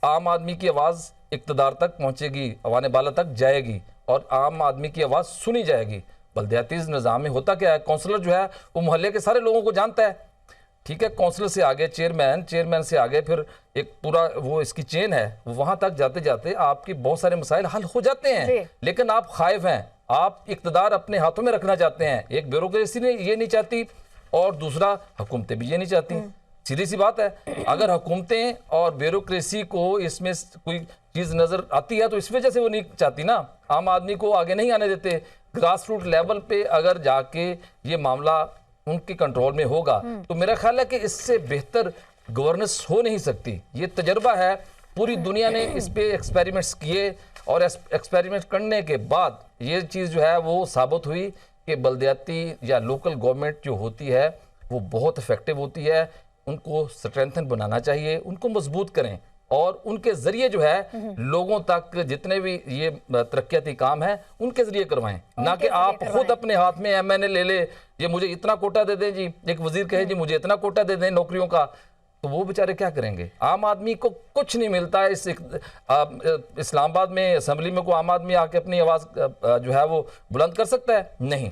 आम आदमी की आवाज़ इक़्तिदार तक पहुँचेगी, अवाने बाला तक जाएगी और आम आदमी की आवाज़ सुनी जाएगी। बल्दियाती निज़ाम में होता क्या है, काउंसलर जो है वो मोहल्ले के सारे लोगों को जानता है, ठीक है। काउंसलर से आगे चेयरमैन से आगे फिर एक पूरा वो इसकी चेन है, वहाँ तक जाते जाते आपकी बहुत सारे मसाइल हल हो जाते हैं। लेकिन आप खाइफ हैं, आप इक़्तिदार अपने हाथों में रखना चाहते हैं। एक ब्यूरोक्रेसी ने ये नहीं चाहती और दूसरा हुकूमतें भी ये नहीं चाहती। सीधी सी बात है, अगर हुकूमतें और ब्यूरोक्रेसी को इसमें कोई चीज़ नज़र आती है तो इस वजह से वो नहीं चाहती ना, आम आदमी को आगे नहीं आने देते। ग्रास रूट लेवल पे अगर जाके ये मामला उनके कंट्रोल में होगा तो मेरा ख्याल है कि इससे बेहतर गवर्नेंस हो नहीं सकती। ये तजर्बा है, पूरी दुनिया ने इस पे एक्सपेरिमेंट्स किए और एक्सपेरिमेंट करने के बाद ये चीज़ जो है वो साबित हुई कि बल्दियाती या लोकल गवर्नमेंट जो होती है वो बहुत इफेक्टिव होती है। उनको स्ट्रेंथन बनाना चाहिए, उनको मजबूत करें और उनके ज़रिए जो है लोगों तक जितने भी ये तरक्याती काम है उनके ज़रिए करवाएं, ना कि आप खुद अपने हाथ में MNA ले ये मुझे इतना कोटा दे दें जी, एक वजीर कहे जी मुझे इतना कोटा दे दें नौकरियों का, तो वो बेचारे क्या करेंगे? आम आदमी को कुछ नहीं मिलता है। इस्लामाबाद में असेंबली में कोई आम आदमी आके अपनी आवाज़ जो है वो बुलंद कर सकता है? नहीं।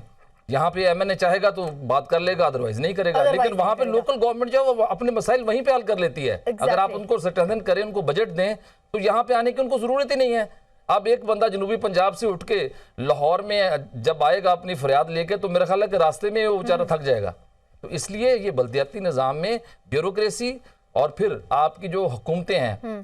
यहाँ पे MNA चाहेगा तो बात कर लेगा, अदरवाइज नहीं करेगा। लेकिन वहाँ पे लोकल गवर्नमेंट जो है वो अपने मसाइल वहीं पे हल कर लेती है। अगर आप उनको स्ट्रेंथन करें, उनको बजट दें, तो यहाँ पे आने की उनको ज़रूरत ही नहीं है। अब एक बंदा जनूबी पंजाब से उठ के लाहौर में जब आएगा अपनी फरियाद लेके, तो मेरा ख्याल है कि रास्ते में वो बेचारा थक जाएगा। तो इसलिए ये बल्दियाती निज़ाम में ब्यूरोक्रेसी और फिर आपकी जो हुकूमतें हैं,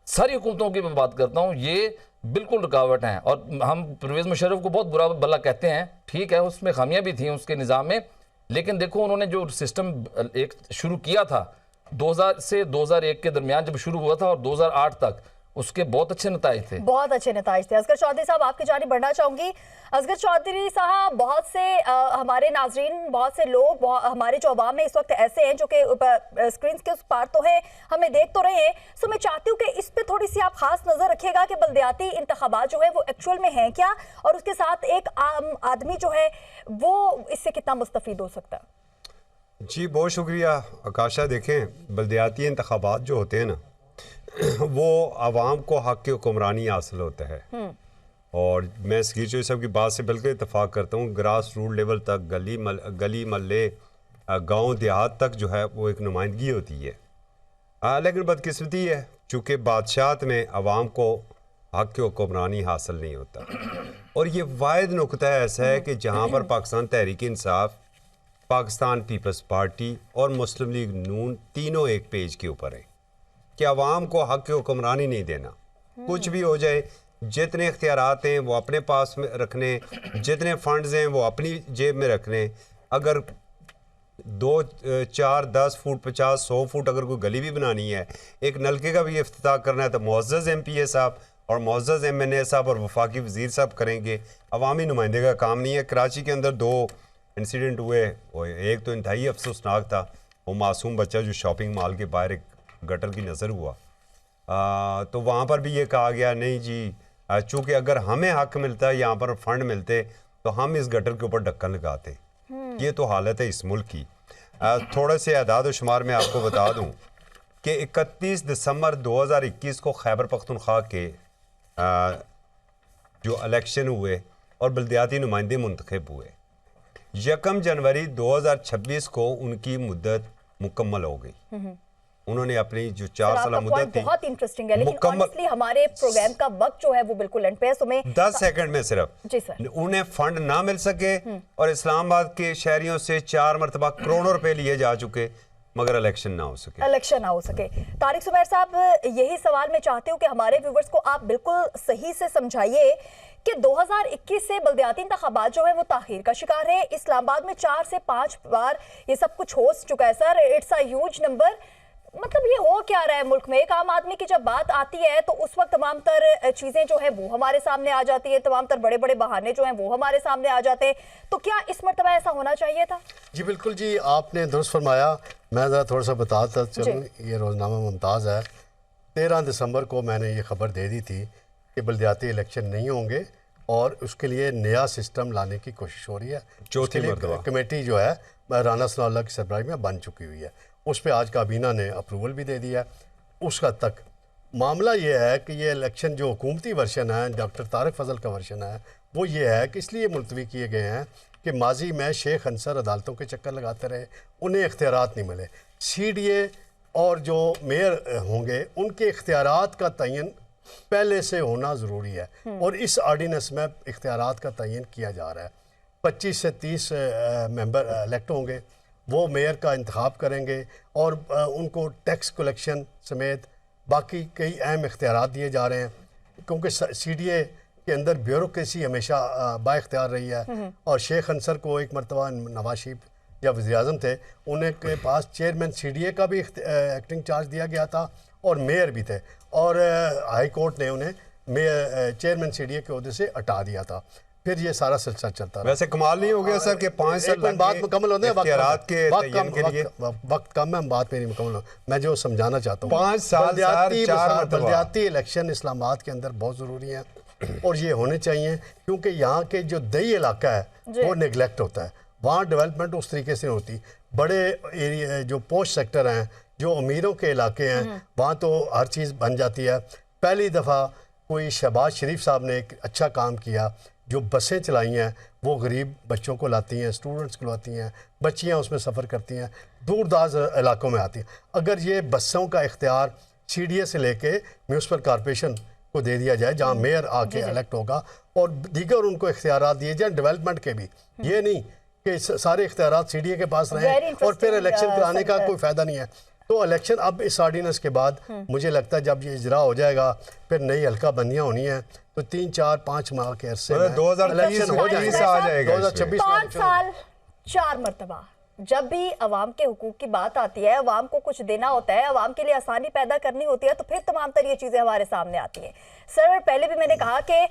सारी हुकूमतों की मैं बात करता हूँ, ये बिल्कुल रुकावट हैं। और हम परवेज़ मुशर्रफ को बहुत बुरा भला कहते हैं, ठीक है, उसमें खामियां भी थी उसके निज़ाम में, लेकिन देखो उन्होंने जो सिस्टम एक शुरू किया था 2000 से 2001 के दरमियान जब शुरू हुआ था और 2008 तक, उसके बहुत अच्छे नताइज थे, बहुत अच्छे नताइज थे। असगर चौधरी साहब आपकी जानिब बढ़ना चाहूंगी। असगर चौधरी साहब, बहुत से हमारे नाजरीन, बहुत से लोग, हमारे जो अवाम में इस वक्त ऐसे हैं जो कि स्क्रीन के उस पार तो हैं, हमें देख तो रहे हैं। सो मैं चाहती हूँ कि इस पे थोड़ी सी आप खास नजर रखिएगा कि बल्दियाती इंतखाबात जो है वो एक्चुअल में है क्या, और उसके साथ एक आम आदमी जो है वो इससे कितना मुस्तफीद हो सकता है। जी बहुत शुक्रिया आकाशा। देखें, बल्दियाती इंतखाबात जो होते हैं ना, वो आवाम को हक की हुक्मरानी हासिल होता है। और मैं सगीर चौधरी साहब की बात से बिल्कुल इत्तफाक करता हूँ। ग्रास रूट लेवल तक, गली मल्ले, गांव देहात तक जो है वो एक नुमाइंदगी होती है। लेकिन बदकिस्मती है, चूँकि बादशाहत में आवाम को हक की हुक्मरानी हासिल नहीं होता। और ये वाहिद नुकता ऐसा है कि जहाँ पर पाकिस्तान तहरीक इंसाफ, पाकिस्तान पीपल्स पार्टी और मुस्लिम लीग नून तीनों एक पेज के ऊपर है कि आवाम को हक की हुक्मरानी नहीं देना। कुछ भी हो जाए, जितने इख्तियारात हैं वो अपने पास में रखने, जितने फंड्स हैं वो अपनी जेब में रखने। अगर 2, 4, 10 फुट 50, 100 फुट अगर कोई गली भी बनानी है, एक नलके का भी इफ्तिताह करना है, तो मुअज़्ज़ज़ MPA साहब और मुअज़्ज़ज़ MNA साहब और वफाकी वज़ीर साहब करेंगे। अवामी नुमाइंदे का काम नहीं है। कराची के अंदर 2 इंसिडेंट हुए, वो एक तो इंतहाई अफसोसनाक था, वो मासूम बच्चा जो शॉपिंग मॉल के बाहर एक गटर की नज़र हुआ। तो वहाँ पर भी ये कहा गया नहीं जी, चूँकि अगर हमें हक मिलता है, यहाँ पर फंड मिलते, तो हम इस गटर के ऊपर ढक्कन लगाते। ये तो हालत है इस मुल्क की। थोड़े से अदाद व शुमार में आपको बता दूँ कि 31 दिसंबर 2021 को खैबर पख्तूनख्वा के जो इलेक्शन हुए और बल्दियाती नुमाइंदे मुंतखब हुए, 1 जनवरी 2026 को उनकी मुद्दत मुकम्मल हो गई। उन्होंने अपनी जो 4 साल मुद्दत थी, बहुत इंटरेस्टिंग है, लेकिन ऑनेस्टली हमारे प्रोग्राम का वक्त जो है वो बिल्कुल एंड पे है, तुम्हें 10 सेकंड में सिर्फ जी सर, उन्हें फंड ना मिल सके और इस्लामाबाद के शहरियों से 4 मरतबा करोड़ों रुपए लिए जा चुके, मगर इलेक्शन ना हो सके। तारिक सुमैर साहब, यही सवाल मैं चाहती हूँ कि हमारे व्यूवर्स को आप बिल्कुल सही से समझाइए कि 2021 से बल्दियाती इंतखाबात जो है वो ताखीर का शिकार है। इस्लामाबाद में 4 से 5 बार ये सब कुछ हो चुका है sir, it's a huge number. मतलब ये हो क्या रहा है मुल्क में? एक आम आदमी की जब बात आती है तो उस वक्त तमाम तर चीजें जो है वो हमारे सामने आ जाती है, तमाम तर बड़े बड़े बहाने जो हैं वो हमारे सामने आ जाते हैं। तो क्या इस मर्तबा ऐसा होना चाहिए था? जी बिल्कुल जी, आपने दुरुस्त फरमाया। मैं ज़रा थोड़ा सा बताता चलूँ, ये रोज़नामा मुमताज़ है। 13 दिसंबर को मैंने ये खबर दे दी थी कि बल्दियाती इलेक्शन नहीं होंगे और उसके लिए नया सिस्टम लाने की कोशिश हो रही है। चौथी मरतबा कमेटी जो है राना सनाउल्लाह की सरबराही में बन चुकी हुई है, उस पर आज काबीना ने अप्रूवल भी दे दिया। उस हद तक मामला ये है कि ये इलेक्शन जो हुकूमती वर्शन है, डॉक्टर तारिक फजल का वर्शन है, वो ये है कि इसलिए मुलतवी किए गए हैं कि माजी में शेख अंसर अदालतों के चक्कर लगाते रहे, उन्हें इख्तियारात नहीं मिले। CDA और जो मेयर होंगे उनके इख्तियारात का तयन पहले से होना ज़रूरी है और इस ऑर्डिनेंस में इख्तियारात का तयन किया जा रहा है। 25 से 30 मेंबर इलेक्ट होंगे, वो मेयर का इंतखाब करेंगे और उनको टैक्स कलेक्शन समेत बाकी कई अहम इख्तियारात दिए जा रहे हैं, क्योंकि CDA के अंदर ब्यूरोक्रेसी हमेशा बाइख्तियार रही है। और शेख अंसर को एक मरतबा नवाज शरीफ जब वज़ीर-ए-आज़म थे, उन्हें के पास चेयरमैन CDA का भी एक्टिंग चार्ज दिया गया था और मेयर भी थे, और हाई कोर्ट ने उन्हें मेयर चेयरमैन CDA के ओहदे से हटा दिया था। फिर ये सारा सिलसिला चलता रहा। वैसे कमाल नहीं हो गया सर कि 5 साल बात मुकम्मल होने वक्त कम है, बात मेरी मुकम्मल हो। मैं जो समझाना चाहता हूँ, 5 साल बल्दियाती इलेक्शन इस्लामाबाद के अंदर बहुत ज़रूरी है और ये होने चाहिए, क्योंकि यहाँ के जो दही इलाका है वो नेगलेक्ट होता है, वहाँ डेवलपमेंट उस तरीके से होती। बड़े एरिया जो पोस्ट सेक्टर हैं, जो अमीरों के इलाके हैं, वहाँ तो हर चीज़ बन जाती है। पहली दफ़ा कोई शहबाज शरीफ साहब ने एक अच्छा काम किया, जो बसें चलाई हैं वो गरीब बच्चों को लाती हैं, स्टूडेंट्स को लाती हैं, बच्चियाँ उसमें सफ़र करती हैं, दूर दराज इलाकों में आती हैं। अगर ये बसों का इख्तियार CDA से लेके म्यूनसिपल कॉरपोरेशन को दे दिया जाए, जहाँ मेयर आके इलेक्ट होगा, और दीगर उनको इख्तियारात दिए जाए डेवलपमेंट के भी, ये नहीं कि सारे इख्तियारात CDA के पास रहें और फिर इलेक्शन कराने का कोई फ़ायदा नहीं है। तो इलेक्शन अब इस ऑर्डिनेंस के बाद मुझे लगता है जब ये इजरा हो जाएगा, फिर नई हल्का बंदियाँ होनी है, तो 3, 4, 5 माह के अरसे में 2023 हो जाएगा, आ जाएगा। 2026 5 साल 4 मरतबा जब भी अवाम के हुकूक की बात आती है, अवाम को कुछ देना होता है, अवाम के लिए आसानी पैदा करनी होती है, तो फिर तमाम तरह चीज़ें हमारे सामने आती हैं। सर, पहले भी मैंने कहा कि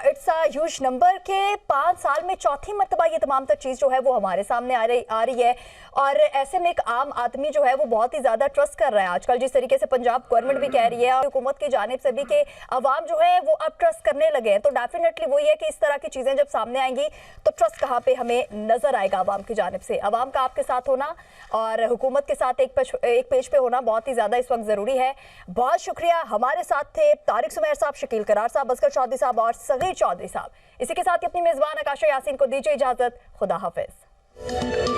इट्स अ ह्यूज नंबर के 5 साल में चौथी मरतबा ये तमाम तर चीज़ जो है वो हमारे सामने आ रही है, और ऐसे में एक आम आदमी जो है वो बहुत ही ज़्यादा ट्रस्ट कर रहा है आजकल, जिस तरीके से पंजाब गवर्नमेंट भी कह रही है और हुकूमत की जानिब से भी कि अवाम जो है वो अब ट्रस्ट करने लगे हैं। तो डेफिनेटली वही है कि इस तरह की चीज़ें जब सामने आएंगी तो ट्रस्ट कहाँ पे हमें नज़र आएगा अवाम की जानिब से। अवाम का आपके साथ होना और हुकूमत के साथ एक पेज पे होना बहुत ही ज़्यादा इस वक्त ज़रूरी है। बहुत शुक्रिया। हमारे साथ थे तारिक सुमैर साहब, शकील करार साहब, असगर चौधरी साहब और सगीर चौधरी साहब। इसी के साथ अपनी मेज़बान आकाशा यासीन को दीजिए इजाज़त। खुदा हाफिज़।